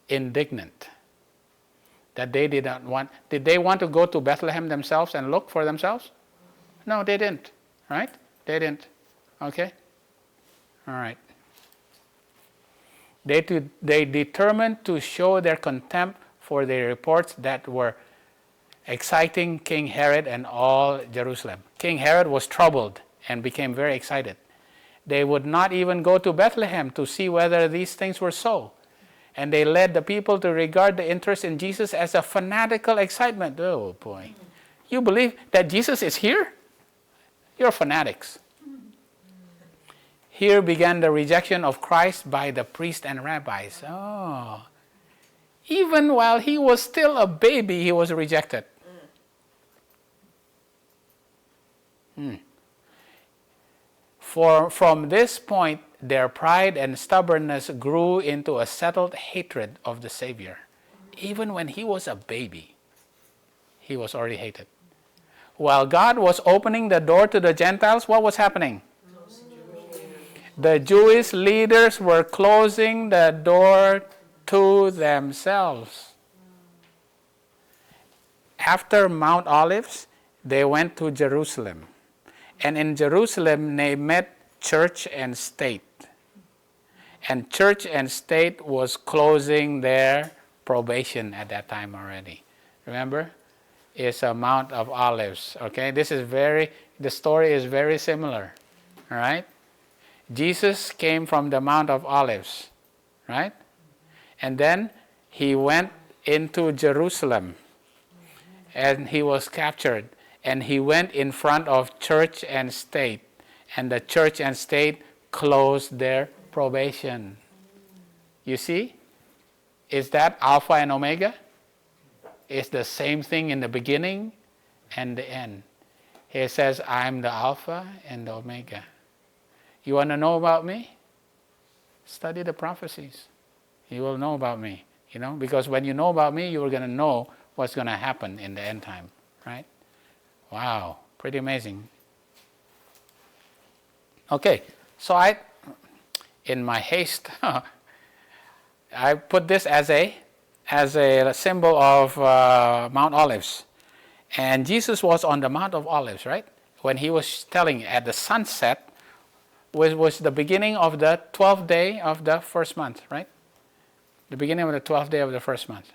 indignant that they did not want. Did they want to go to Bethlehem themselves and look for themselves? No, they didn't. Right? They didn't. Okay? All right. They determined to show their contempt for the reports that were exciting King Herod and all Jerusalem. King Herod was troubled and became very excited. They would not even go to Bethlehem to see whether these things were so. And they led the people to regard the interest in Jesus as a fanatical excitement. Oh boy. You believe that Jesus is here? You're fanatics. Here began the rejection of Christ by the priests and rabbis. Oh. Even while he was still a baby, he was rejected. From this point, their pride and stubbornness grew into a settled hatred of the Savior. Even when he was a baby, he was already hated. While God was opening the door to the Gentiles, what was happening? The Jewish leaders were closing the door to themselves. After Mount Olives, they went to Jerusalem. And in Jerusalem, they met church and state. And church and state was closing their probation at that time already. Remember? It's a Mount of Olives. Okay? The story is very similar. All right? Jesus came from the Mount of Olives. Right? And then he went into Jerusalem. And he was captured. And he went in front of church and state. And the church and state closed their probation. You see? Is that Alpha and Omega? It's the same thing in the beginning and the end. He says, I'm the Alpha and the Omega. You want to know about me? Study the prophecies. You will know about me. Because when you know about me, you're going to know what's going to happen in the end time. Right? Wow. Pretty amazing. Okay. So in my haste, I put this as a symbol of Mount Olives. And Jesus was on the Mount of Olives, right? When he was telling at the sunset, was the beginning of the 12th day of the first month, right? The beginning of the 12th day of the first month.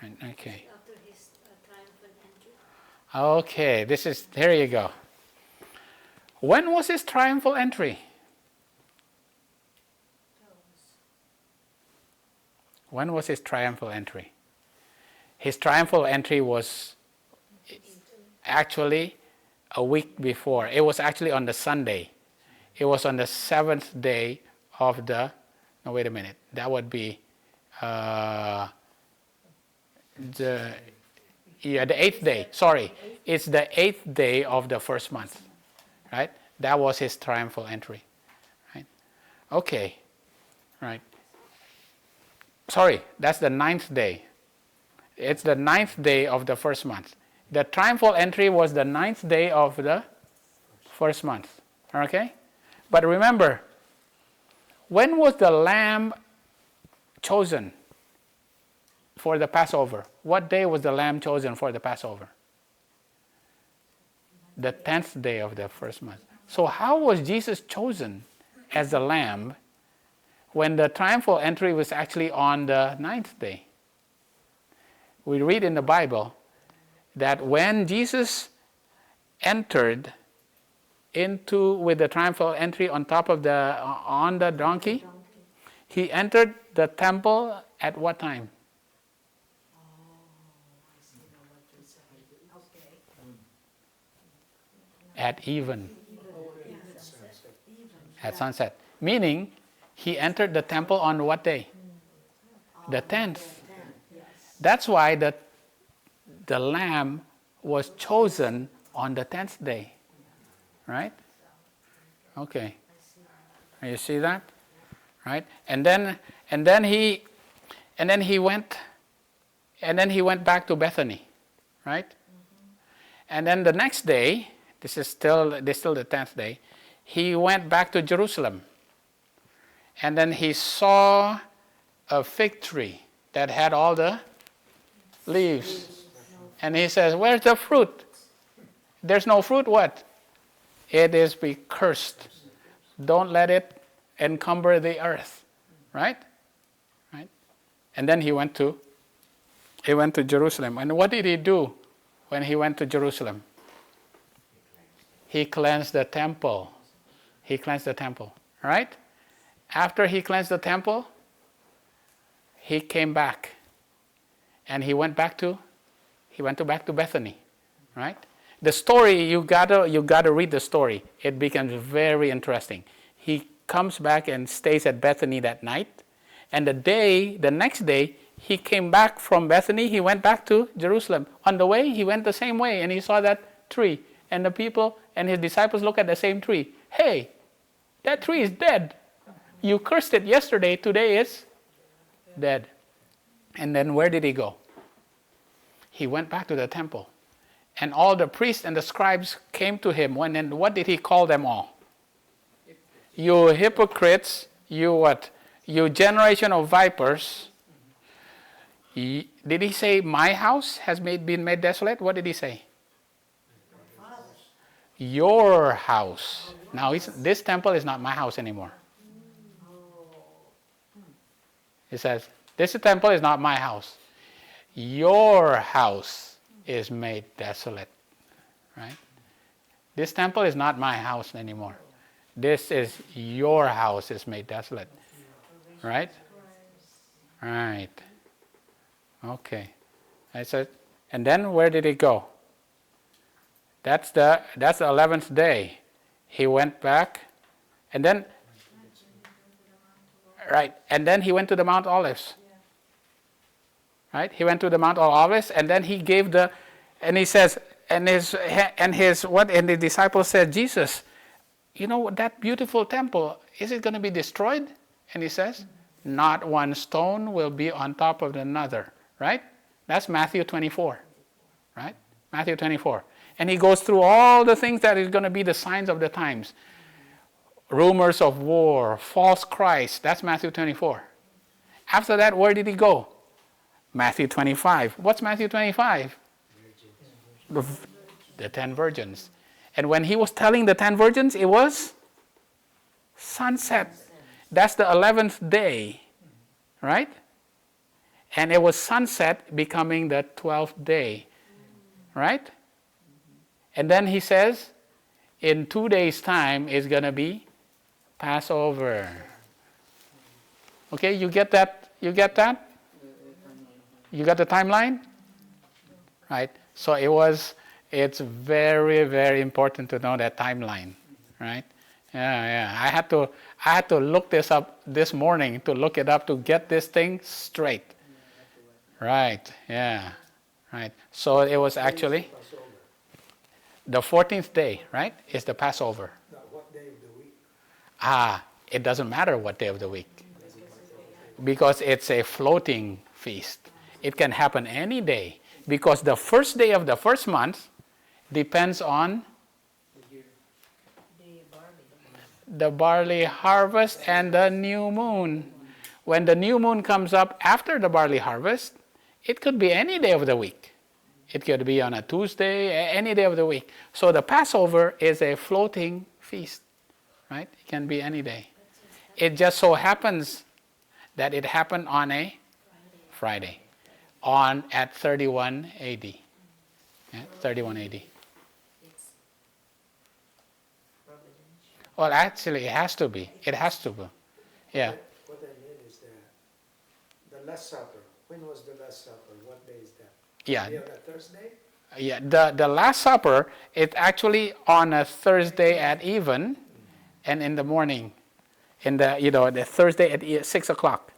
Right, okay. After his triumphal entry. Okay, here you go. When was his triumphal entry? When was his triumphal entry? His triumphal entry was actually a week before. It was actually on the Sunday. It was on the 7th day of the, no, wait a minute. That would be the 8th day. Sorry. It's the 8th day of the first month. Right? That was his triumphal entry. Right? Okay. Right. Sorry, that's the 9th day. It's the 9th day of the first month. The triumphal entry was the 9th day of the first month. Okay? But remember, when was the lamb chosen for the Passover? What day was the lamb chosen for the Passover? The 10th day of the first month. So how was Jesus chosen as the lamb when the triumphal entry was actually on the 9th day? We read in the Bible that when Jesus entered with the triumphal entry on top of on the donkey, he entered the temple at what time? At even. At sunset. Meaning, he entered the temple on what day? The 10th. That's why the lamb was chosen on the 10th day. Right? Okay. You see that? Right? And then he went back to Bethany. Right? And then the next day, this is still the 10th day, he went back to Jerusalem. And then he saw a fig tree that had all the leaves. And he says, where's the fruit? There's no fruit, what? It is be cursed. Don't let it encumber the earth. Right? Right? And then he went to Jerusalem. And what did he do when he went to Jerusalem? He cleansed the temple. He cleansed the temple. Right? After he cleansed the temple, he came back. And he went back to Bethany. Right? The story, you gotta read the story. It becomes very interesting. He comes back and stays at Bethany that night. And the next day, he came back from Bethany, he went back to Jerusalem. On the way, he went the same way and he saw that tree. And the people and his disciples look at the same tree. Hey, that tree is dead. You cursed it yesterday, today it's dead. And then where did he go? He went back to the temple. And all the priests and the scribes came to him. And what did he call them all? You hypocrites, you what? You generation of vipers. Did he say, my house has been made desolate? What did he say? Your house. Now, this temple is not my house anymore. He says, this temple is not my house. Your house is made desolate. Right? This temple is not my house anymore. This is your house is made desolate. Right? Right. Okay. I said, and then where did he go? That's the 11th day. He went back, and then, right, and then he went to the Mount Olives. Right? He went to the Mount Olives, and then he gave and he says, and the disciples said, Jesus, you know that beautiful temple, is it going to be destroyed? And he says, not one stone will be on top of another. Right? That's Matthew 24. Right? Matthew 24. And he goes through all the things that is going to be the signs of the times. Rumors of war, false Christ. That's Matthew 24. After that, where did he go? Matthew 25. What's Matthew 25? The 10 virgins. And when he was telling the 10 virgins, it was sunset. That's the 11th day. Right? And it was sunset becoming the 12th day, right? And then he says, in 2 days' time is going to be Passover. Okay, you get that? You get that? You got the timeline? Right? So it's very, very important to know that timeline, right? Yeah. I had to look this up this morning to look it up to get this thing straight. Right, yeah, right. So it was actually Passover. the 14th day, right, is the Passover. Now, what day of the week? It doesn't matter what day of the week because it's a floating feast. It can happen any day because the first day of the first month depends on the barley harvest and the new moon. When the new moon comes up after the barley harvest, it could be any day of the week. It could be on a Tuesday, any day of the week. So the Passover is a floating feast, right? It can be any day. It just so happens that it happened on a Friday, at 31 AD. Yeah, 31 AD. Well, actually, it has to be. It has to be. Yeah. What I mean is the Last Supper. When was the Last Supper? What day is that? Yeah. On a Thursday? Yeah. The Last Supper, it's actually on a Thursday at even, and in the morning, in the Thursday at 6 o'clock,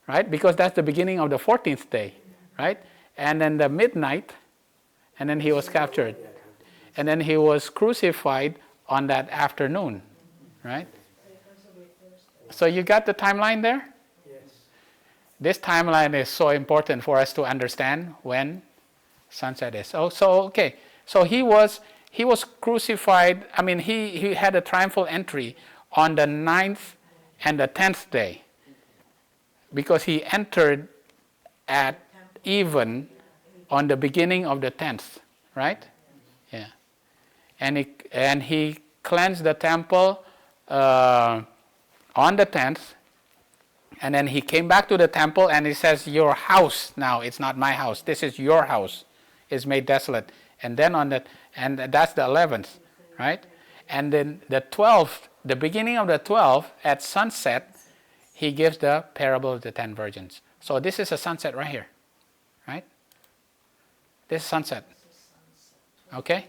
right? Because that's the beginning of the 14th day, right? And then the midnight, and then he was captured, and then he was crucified on that afternoon, right? So you got the timeline there? Yes. This timeline is so important for us to understand when sunset is. Okay. So he was crucified. I mean, he had a triumphal entry on the 9th and the 10th day because he entered at even on the beginning of the 10th, right? Yeah. And he cleansed the temple on the 10th, and then he came back to the temple and he says, your house now, it's not my house, this is your house, is made desolate. And then and that's the 11th, right? And then the 12th, the beginning of the 12th, at sunset, he gives the parable of the 10 virgins. So this is a sunset right here, right? This is sunset. Okay?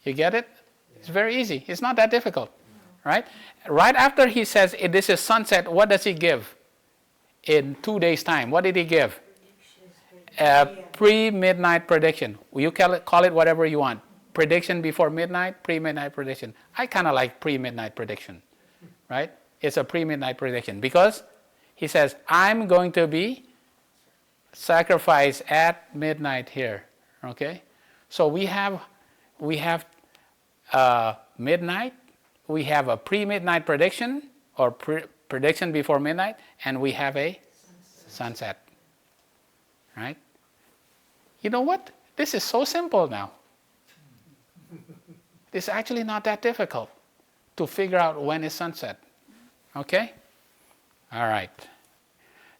You get it? It's very easy. It's not that difficult, right? Right after he says, this is sunset, what does he give? In 2 days' time, what did he give? A pre-midnight prediction. You call it whatever you want. Prediction before midnight, pre-midnight prediction. I kind of like pre-midnight prediction, right? It's a pre-midnight prediction because he says, I'm going to be sacrificed at midnight here, okay? So we have midnight, we have a pre-midnight prediction or prediction before midnight, and we have a sunset. Right? You know what? This is so simple now. It's actually not that difficult to figure out when is sunset. Okay? All right.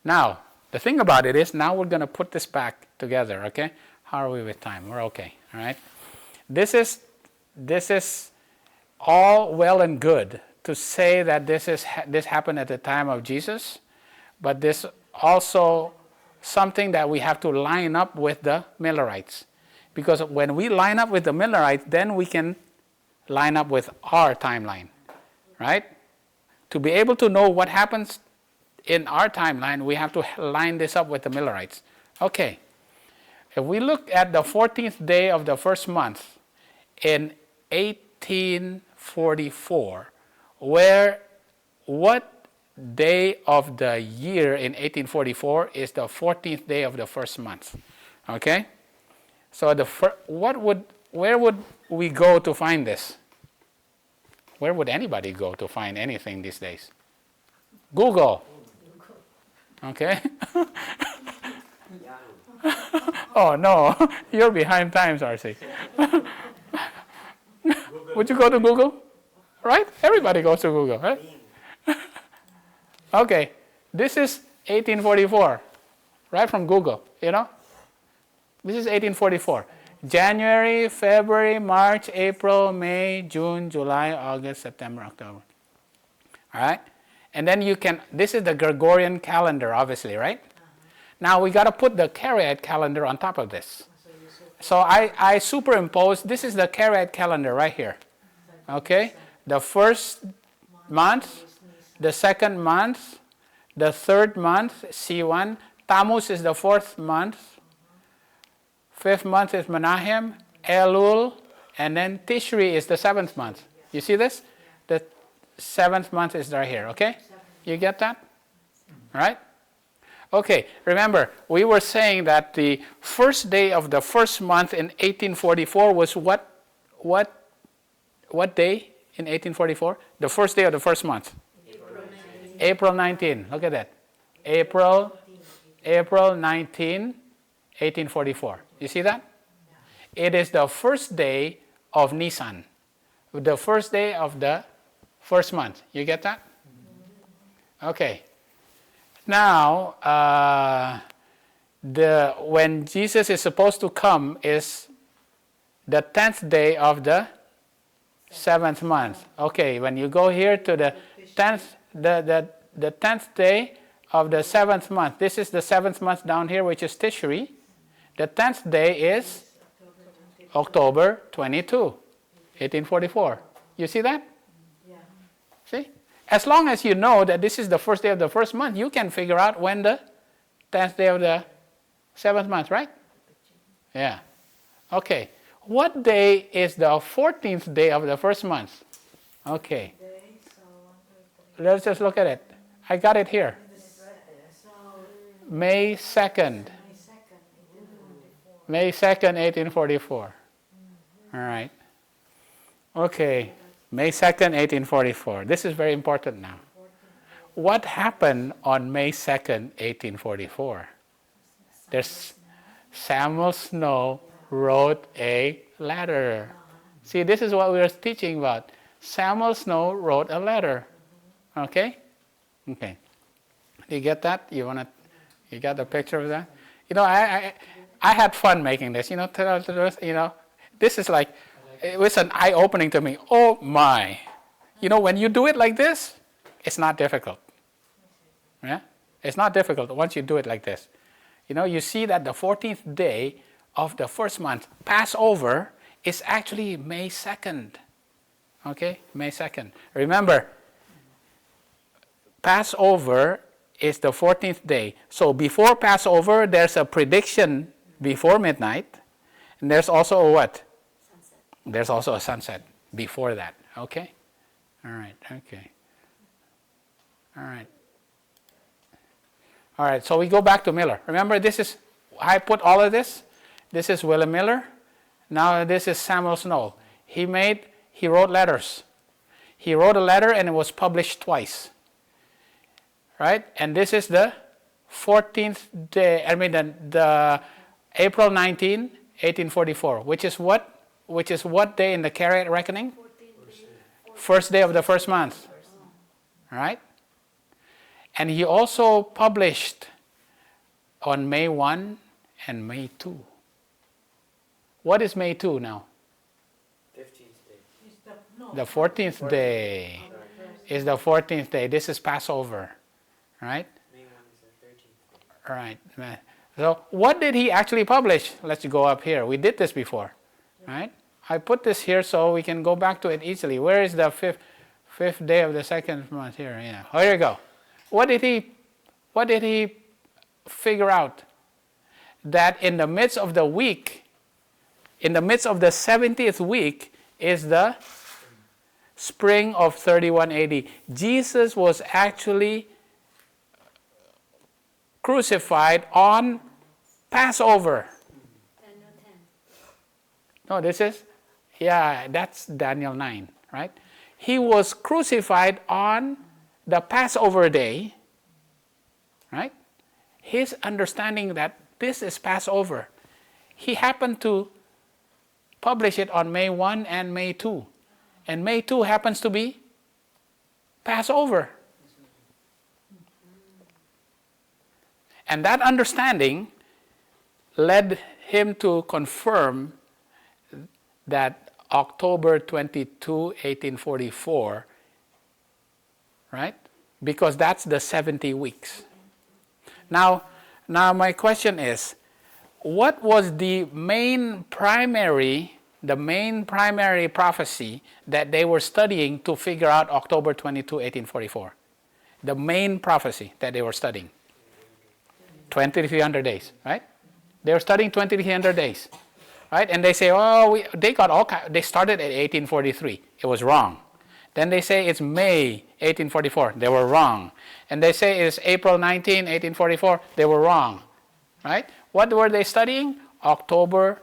Now, the thing about it is, now we're going to put this back together, okay? How are we with time? We're okay, all right? This is all well and good to say that this happened at the time of Jesus, but this also something that we have to line up with the Millerites. Because when we line up with the Millerites, then we can line up with our timeline, right? To be able to know what happens in our timeline, we have to line this up with the Millerites. Okay, if we look at the 14th day of the first month in 1844, what day of the year in 1844 is the 14th day of the first month? Okay, so where would we go to find this? Where would anybody go to find anything these days? Google. Okay. Oh no, you're behind times, RC. Would you go to Google? Right? Everybody goes to Google, right? Okay, this is 1844, right from Google, This is 1844. January, February, March, April, May, June, July, August, September, October. All right? And then this is the Gregorian calendar, obviously, right? Now we got to put the Karaite calendar on top of this. So I superimpose, this is the Karaite calendar right here. Okay? The first month, the second month, the third month, C1. Tammuz is the fourth month. Fifth month is Menahem, Elul, and then Tishri is the seventh month. You see this? The seventh month is right here, okay? You get that? Right? Okay, remember, we were saying that the first day of the first month in 1844 was what day in 1844? The first day of the first month. April 19. Look at that. April 19, 1844. You see that? It is the first day of Nisan. The first day of the first month. You get that? Okay. Now, when Jesus is supposed to come is the 10th day of the 7th month. Okay, when you go here to the 10th, the 10th day of the 7th month. This is the 7th month down here, which is Tishri. The 10th day is October 22, 1844. You see that? Yeah. See? As long as you know that this is the first day of the first month, you can figure out when the 10th day of the 7th month, right? Yeah. Okay. What day is the 14th day of the first month? Okay. Let's just look at it. I got it here. May 2nd. May 2nd, 1844. All right. Okay. May 2nd, 1844. This is very important now. What happened on May 2nd, 1844? There's Samuel Snow wrote a letter. See, this is what we were teaching about. Samuel Snow wrote a letter. Okay? Okay. You get that? You got the picture of that? I had fun making this. This is like, it was an eye-opening to me. Oh my. When you do it like this, it's not difficult. Yeah? It's not difficult once you do it like this. You see that the 14th day of the first month, Passover, is actually May 2nd. Okay? May 2nd. Remember, Passover is the 14th day. So before Passover, there's a prediction before midnight. And there's also a what? Sunset. There's also a sunset before that. Okay? All right. Okay. All right. All right. So we go back to Miller. Remember, I put all of this. This is William Miller. Now this is Samuel Snow. He wrote letters. He wrote a letter and it was published twice. Right? And this is the 14th day, the April 19, 1844, which is what day in the Karaite reckoning? First day of the first month. Right? And he also published on May 1 and May 2. What is May 2 now? 15th day. The 14th day is the 14th day. This is Passover. Right? May 1 is the 13th day. All right. So what did he actually publish? Let's go up here. We did this before. Right? I put this here so we can go back to it easily. Where is the fifth day of the second month here? Yeah. Here you go. What did he figure out? That in the midst of the week, in the midst of the 70th week, is the spring of 31 AD. Jesus was actually crucified on Passover. Daniel 10. No, that's Daniel 9, right? He was crucified on the Passover day, right? His understanding that this is Passover. He happened to publish it on May 1 and May 2. And May 2 happens to be Passover. And that understanding led him to confirm that October 22, 1844, right? Because that's the 70 weeks. Now my question is, what was the main primary prophecy that they were studying to figure out October 22, 1844? The main prophecy that they were studying. 2,300 days, right? They were studying 2,300 days, right? And they say, they started at 1843. It was wrong. Then they say it's May 1844. They were wrong. And they say it's April 19, 1844. They were wrong, right? What were they studying? October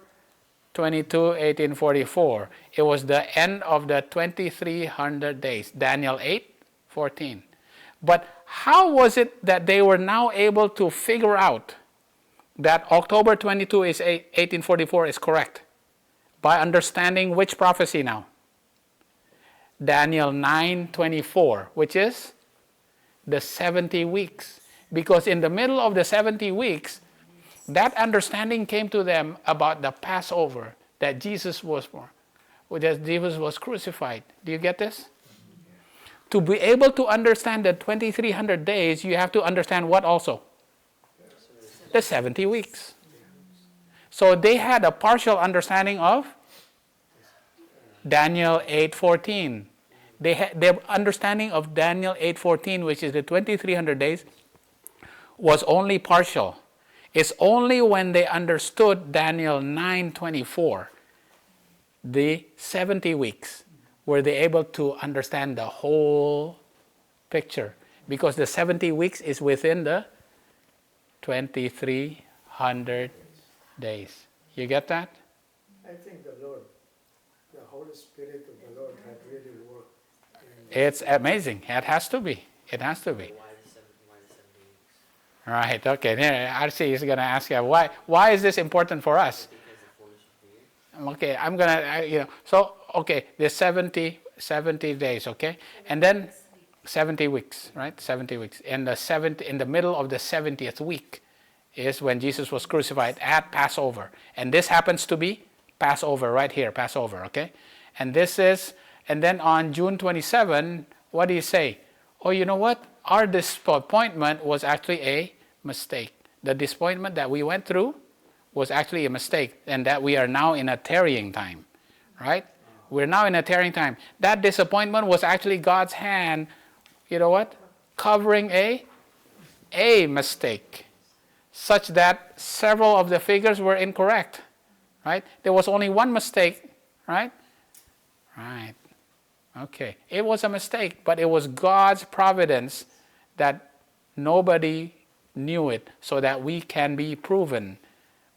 22, 1844. It was the end of the 2,300 days. Daniel 8:14. But how was it that they were now able to figure out that October 22 is 1844 is correct? By understanding which prophecy now? Daniel 9:24, which is the 70 weeks. Because in the middle of the 70 weeks, that understanding came to them about the Passover, that Jesus was born, that Jesus was crucified. Do you get this? To be able to understand the 2,300 days, you have to understand what also? The 70 weeks. So they had a partial understanding of Daniel 8:14. Their understanding of Daniel 8:14, which is the 2,300 days, was only partial. It's only when they understood Daniel 9:24, the 70 weeks, were they able to understand the whole picture. Because the 70 weeks is within the 2,300 days. You get that? I think the Holy Spirit of the Lord had really worked. It's amazing. It has to be. It has to be. Why the 70 weeks? Right, okay. RC is going to ask you, why is this important for us? Because the fullness of the year. Okay, I'm going to, so, okay, there's 70 days, okay? And then 70 weeks, right? 70 weeks. And in the middle of the 70th week is when Jesus was crucified at Passover. And this happens to be Passover right here, Passover, okay? And then on June 27, what do you say? Oh, you know what? Our disappointment was actually a mistake. The disappointment that we went through was actually a mistake, and that we are now in a tarrying time, right? We're now in a tarrying time. That disappointment was actually God's hand, you know what? Covering a mistake, such that several of the figures were incorrect, right? There was only one mistake, right? Right. Okay. It was a mistake, but it was God's providence that nobody knew it, so that we can be proven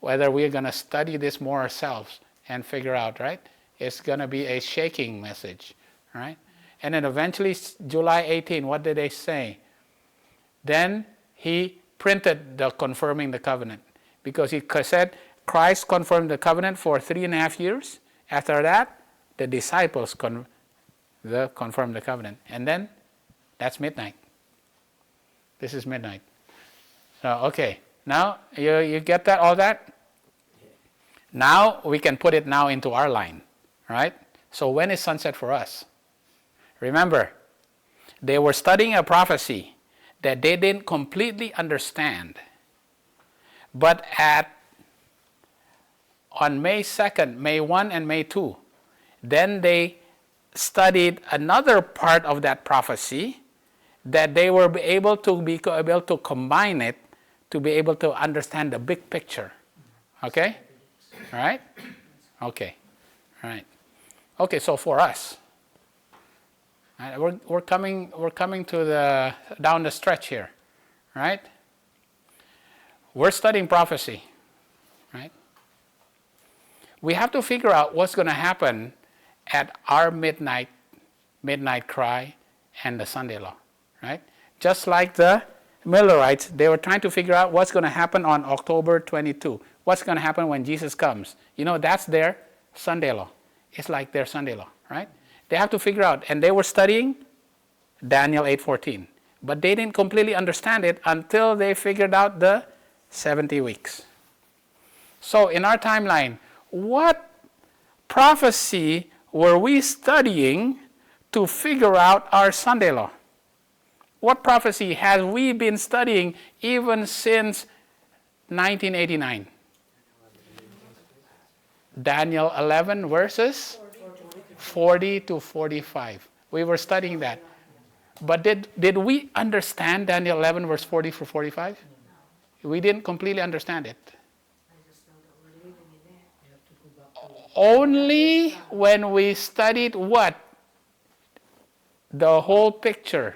whether we're going to study this more ourselves and figure out, right? It's going to be a shaking message, right? And then eventually, July 18, what did they say? Then he printed the confirming the covenant, because he said Christ confirmed the covenant for 3.5 years. After that, the disciples confirmed the covenant. And then that's midnight. This is midnight. So, okay. Now, you get that, all that? Now, we can put it now into our line, right? So, when is sunset for us? Remember, they were studying a prophecy that they didn't completely understand. But on May 2nd, May 1 and May 2, then they studied another part of that prophecy that they were able to combine it to be able to understand the big picture. Okay? All right? Okay. All right. Okay, so for us, we're coming to down the stretch here, right? We're studying prophecy, right? We have to figure out what's going to happen at our midnight cry and the Sunday law, right? Just like the Millerites, they were trying to figure out what's going to happen on October 22. What's going to happen when Jesus comes? That's their Sunday law. It's like their Sunday law, right? They have to figure out, and they were studying Daniel 8:14, but they didn't completely understand it until they figured out the 70 weeks. So in our timeline, what prophecy were we studying to figure out our Sunday law? What prophecy have we been studying even since 1989? Daniel 11 verses 40 to 45. We were studying that. But did we understand Daniel 11 verse 40 to 45? We didn't completely understand it. Only when we studied what? The whole picture.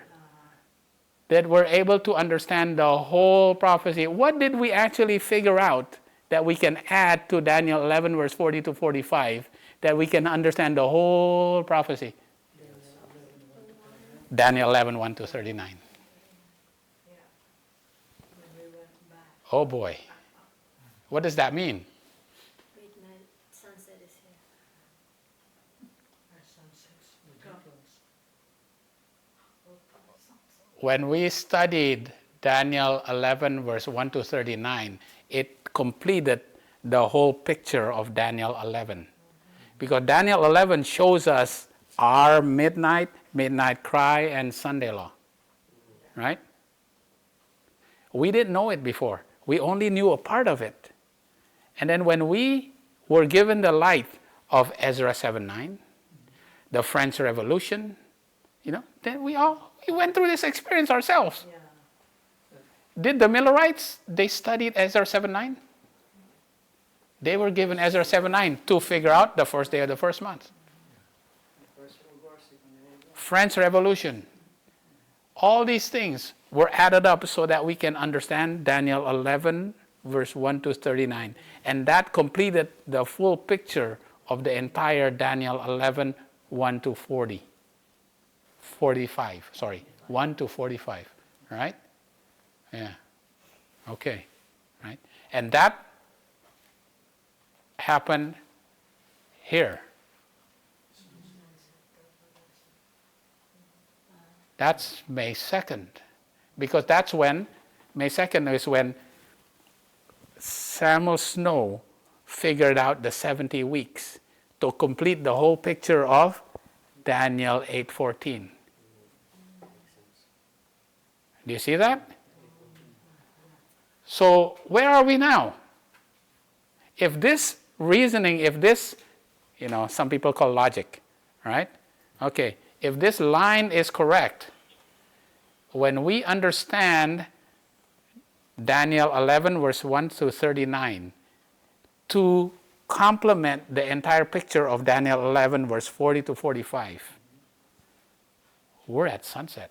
That we're able to understand the whole prophecy. What did we actually figure out that we can add to Daniel 11 verse 40 to 45 that we can understand the whole prophecy? Daniel 11, 1 to 39. Oh boy. What does that mean? Midnight sunset is here. When we studied Daniel 11 verse 1 to 39, it completed the whole picture of Daniel 11. Because Daniel 11 shows us our midnight cry, and Sunday law. Right? We didn't know it before. We only knew a part of it. And then when we were given the light of Ezra 7:9, the French Revolution, then we went through this experience ourselves. Yeah. Did the Millerites, they studied Ezra 7:9? They were given Ezra 7:9 to figure out the first day of the first month. French Revolution. All these things were added up so that we can understand Daniel 11 verse 1 to 39. And that completed the full picture of the entire Daniel 11, 1 to 40. 45, sorry, 1 to 45, right? Yeah, okay, right? And that happened here. That's May 2nd, because that's when, May 2nd is when Samuel Snow figured out the 70 weeks to complete the whole picture of Daniel 8:14. Do you see that? So where are we now? If this reasoning, if this, some people call logic, right? Okay, if this line is correct, when we understand Daniel 11 verse 1 to 39 to complement the entire picture of Daniel 11 verse 40 to 45, we're at sunset.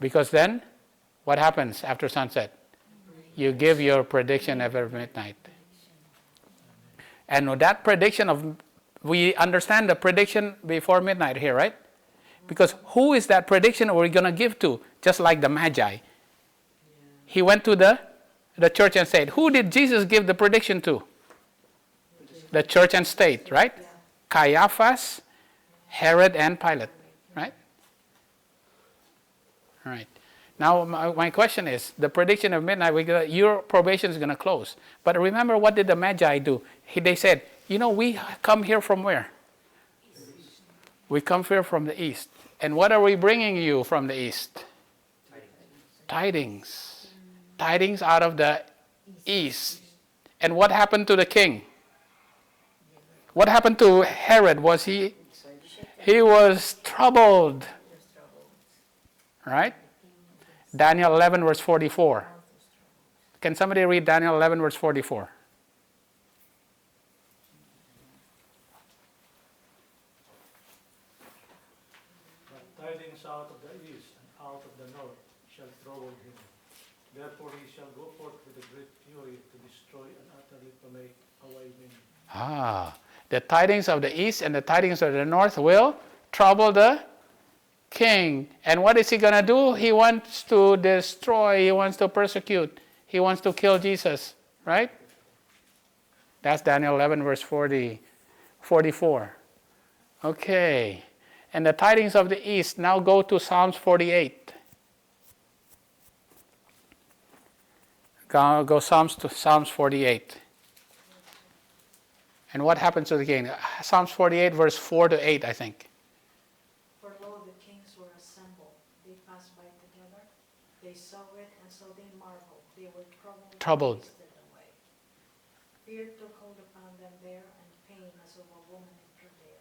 Because then, what happens after sunset? You give your prediction every midnight. And that prediction we understand the prediction before midnight here, right? Because who is that prediction we're going to give to? Just like the Magi. He went to the church and said, who did Jesus give the prediction to? The church and state, right? Caiaphas, Herod, and Pilate, right? All right. Now, my question is, the prediction of midnight, your probation is going to close. But remember, what did the Magi do? They said, we come here from where? East. We come here from the east. And what are we bringing you from the east? Tidings. Tidings out of the east. And what happened to the king? What happened to Herod? He was troubled. Right? Daniel 11 verse 44. Can somebody read Daniel 11 verse 44? But tidings out of the east and out of the north shall trouble him. Therefore he shall go forth with a great fury to destroy and utterly to make away many. The tidings of the east and the tidings of the north will trouble the king. And what is he going to do? He wants to destroy, he wants to persecute, he wants to kill Jesus, right? That's Daniel 11 verse 40. 44. Okay. And the tidings of the east. Now go to Psalms 48. Go to Psalms 48. And what happens to the king? Psalms 48, verse 4 to 8, I think. For lo, the kings were assembled. They passed by together. They saw it, and so they marveled. They were troubled. And wasted away. Fear took hold upon them there, and pain as of a woman in travail.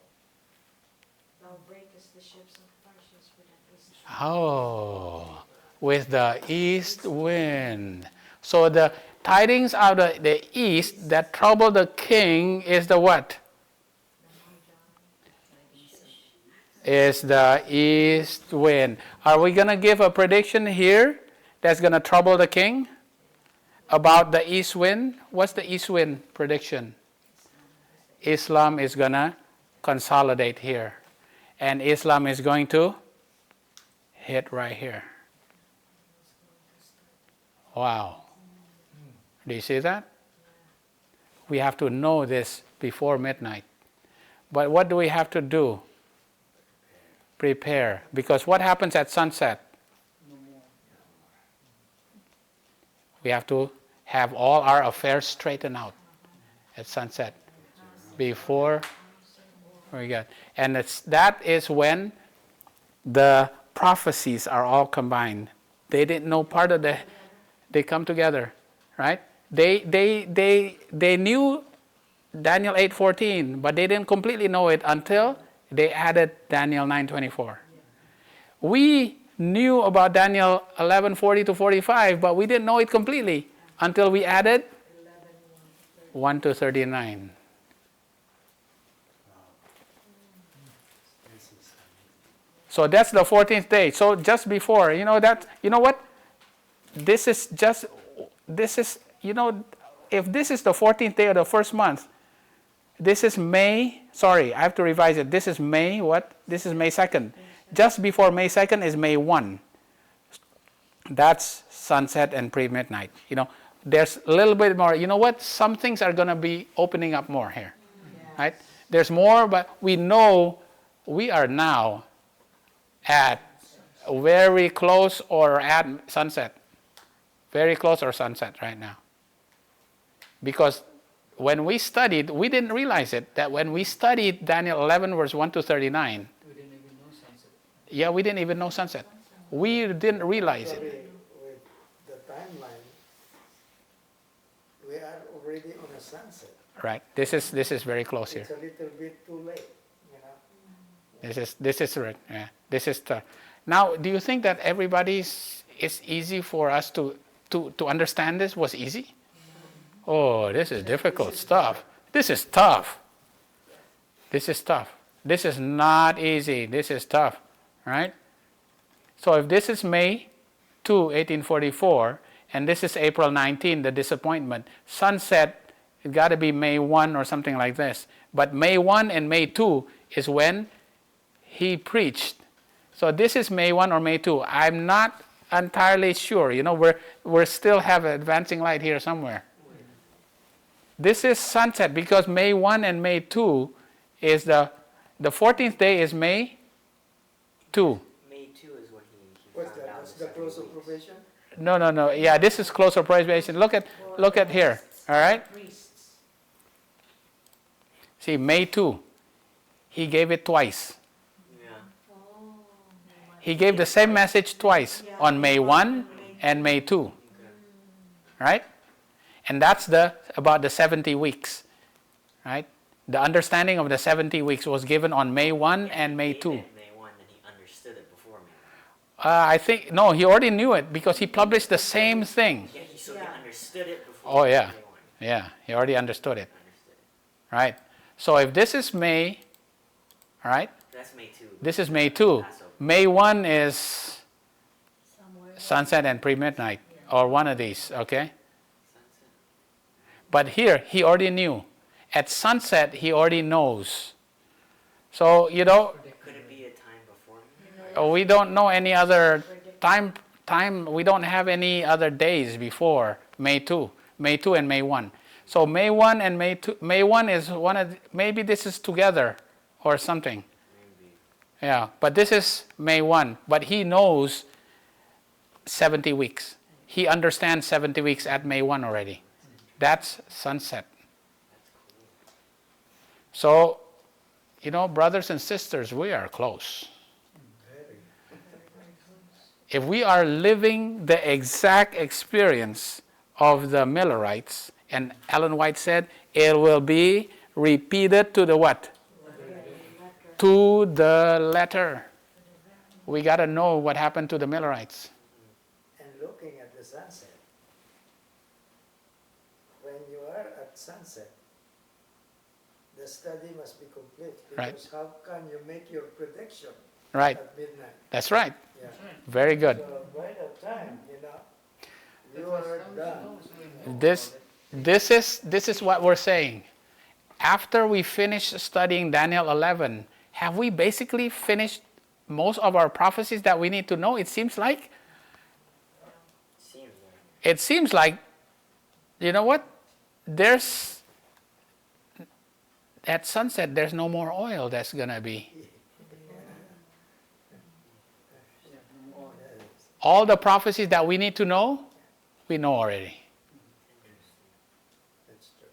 Thou breakest the ships of Tarshish with an east wind. Oh, with the east wind. So the tidings out of the east that trouble the king is the what? Is the east wind. Are we going to give a prediction here that's going to trouble the king about the east wind? What's the east wind prediction? Islam is going to consolidate here. And Islam is going to hit right here. Wow. Do you see that? We have to know this before midnight. But what do we have to do? Prepare. Because what happens at sunset? We have to have all our affairs straightened out at sunset. Before we get. And that is when the prophecies are all combined. They didn't know part of they come together, right? They knew Daniel 8:14, but they didn't completely know it until they added Daniel 9:24. We knew about Daniel 11:40 to 45, but we didn't know it completely until we added 1 to 39. So that's the 14th day. So just before, you know what? This is, if this is the 14th day of the first month, this is May, sorry, I have to revise it. This is May, what? This is May 2nd. Just before May 2nd is May 1. That's sunset and pre-midnight. There's a little bit more. You know what? Some things are going to be opening up more here, right? There's more, but we know we are now at very close or at sunset. Very close or sunset right now. Because when we studied, we didn't realize it, that when we studied Daniel 11 verse 1 to 39. We didn't even know sunset. Yeah, we didn't even know sunset. We didn't realize it. With the timeline, we are already on a sunset. Right. This is very close here. It's a little bit too late, This is right. Yeah. This is the. Now, do you think that it's easy for us to understand this? Was easy? Oh, this is difficult stuff. This is tough. This is tough. This is not easy. This is tough, right? So if this is May 2, 1844, and this is April 19, the disappointment, sunset, it got to be May 1 or something like this. But May 1 and May 2 is when he preached. So this is May 1 or May 2. I'm not entirely sure. We're still have an advancing light here somewhere. This is sunset because May 1 and May 2 is the 14th day is May 2. May 2 is when he What's found that? out That's the the 7 close of weeks. probation? No. Yeah, this is close of probation. Look at here. All right? Priests. See, May 2. He gave it twice. Yeah. He gave the same message twice on May 1 and May 2. Okay. Right? And that's about the 70 weeks. Right? The understanding of the 70 weeks was given on May 1 and May 2. May 1, then he understood it before May 1. I think, no, he already knew it because he published the same thing. Yeah, he understood it before Oh, yeah. May 1. Yeah, he already understood it. Understood it. Right? So if this is May, all right, That's May 2. this is May 2. Passover. May 1 is Somewhere. sunset and pre-midnight, or one of these, okay? Sunset. But here, he already knew. At sunset, he already knows. So, Could it be a time before? we don't know any other time, we don't have any other days before May 2 and May 1. So May 1 and May 2, May 1 is one of, maybe this is together or something. Maybe. Yeah, but this is May 1. But he knows 70 weeks. He understands 70 weeks at May 1 already. That's sunset. So, brothers and sisters, we are close. If we are living the exact experience of the Millerites, and Ellen White said, it will be repeated to the what? To the letter. We got to know what happened to the Millerites. And looking at the sunset, when you are at sunset, the study must be complete, because Right. how can you make your prediction Right. at midnight? That's right. Yeah. Very good. So by that time, you are done. This is what we're saying. After we finish studying Daniel 11, have we basically finished most of our prophecies that we need to know? It seems like. It seems like, you know what? There's, at sunset, there's no more oil that's going to be. All the prophecies that we need to know, we know already. That's true.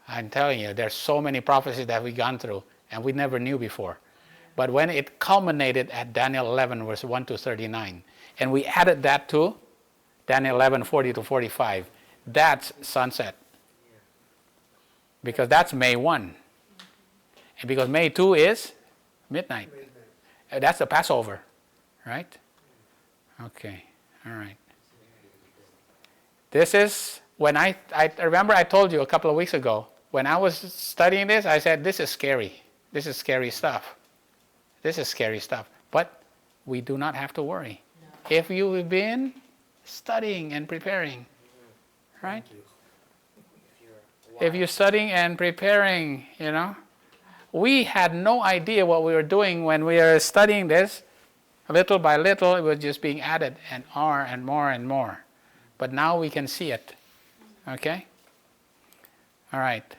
I'm telling you, there's so many prophecies that we've gone through and we never knew before. But when it culminated at Daniel 11, verse 1 to 39, and we added that to Daniel 11, 40 to 45, that's sunset. Because that's May 1. And because May 2 is midnight. That's the Passover, right? Okay, all right. This is, when I remember I told you a couple of weeks ago, when I was studying this, I said, this is scary. This is scary stuff. This is scary stuff. But we do not have to worry. No. If you've been studying and preparing, right? If you're studying and preparing, we had no idea what we were doing when we were studying this. Little by little, it was just being added and more and more and more. But now we can see it. Okay? All right.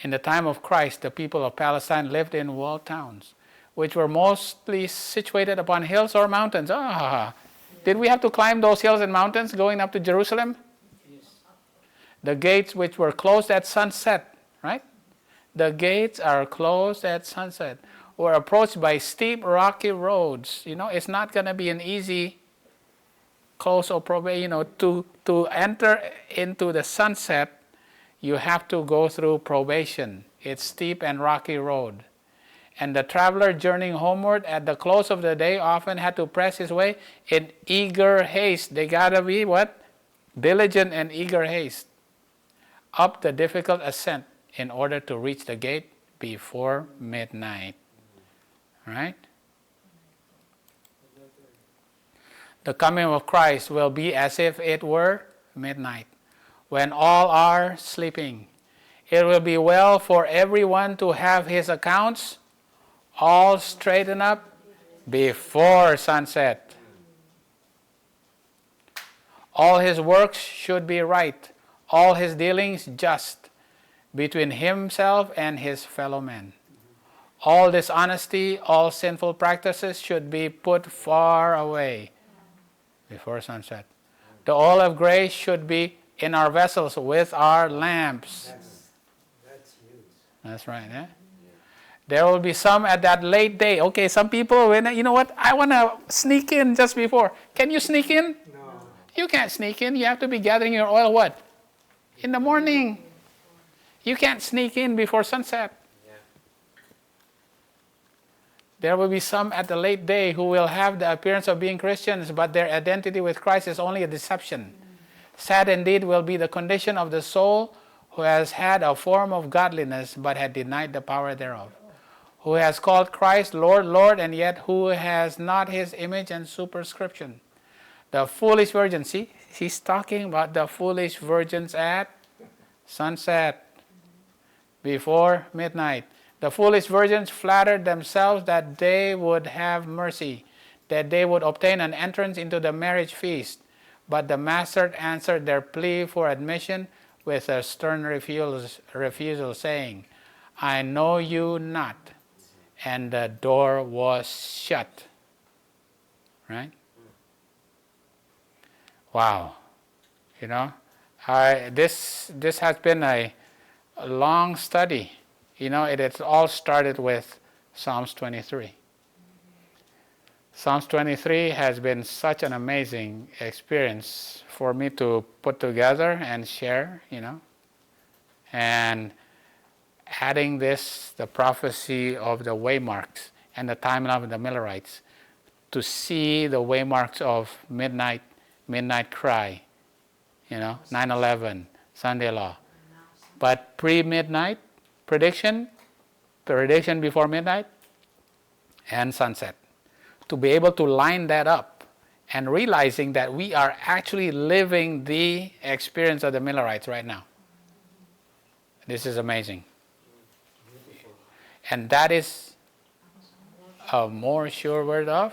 In the time of Christ, the people of Palestine lived in walled towns, which were mostly situated upon hills or mountains. Did we have to climb those hills and mountains going up to Jerusalem? Yes. The gates which were closed at sunset, right? The gates are closed at sunset, or approached by steep, rocky roads. It's not going to be an easy close or probation. To enter into the sunset, you have to go through probation. It's steep and rocky road. And the traveler journeying homeward at the close of the day often had to press his way in eager haste. They got to be what? Diligent and eager haste. Up the difficult ascent in order to reach the gate before midnight. Right? The coming of Christ will be as if it were midnight, when all are sleeping. It will be well for everyone to have his accounts all straightened up before sunset. All his works should be right, all his dealings just, between himself and his fellow men. All dishonesty, all sinful practices should be put far away before sunset. The oil of grace should be in our vessels with our lamps. That's huge. That's right, eh? There will be some at that late day. Okay, some people, you know what? I want to sneak in just before. Can you sneak in? No. You can't sneak in. You have to be gathering your oil what? In the morning. You can't sneak in before sunset. Yeah. There will be some at the late day who will have the appearance of being Christians, but their identity with Christ is only a deception. Sad indeed will be the condition of the soul who has had a form of godliness, but had denied the power thereof. Who has called Christ Lord, Lord, and yet who has not his image and superscription. The foolish virgin, see, he's talking about the foolish virgins at sunset, before midnight. The foolish virgins flattered themselves that they would have mercy, that they would obtain an entrance into the marriage feast. But the master answered their plea for admission with a stern refusal, saying, I know you not. And the door was shut. Right? Wow. You know, this has been a long study. You know, it all started with Psalms 23. Psalms 23 has been such an amazing experience for me to put together and share, you know. And adding this, the prophecy of the waymarks and the timeline of the Millerites, to see the waymarks of midnight cry, you know, 9/11, Sunday law. But pre-midnight prediction before midnight, and sunset. To be able to line that up and realizing that we are actually living the experience of the Millerites right now. This is amazing. And that is a more sure word of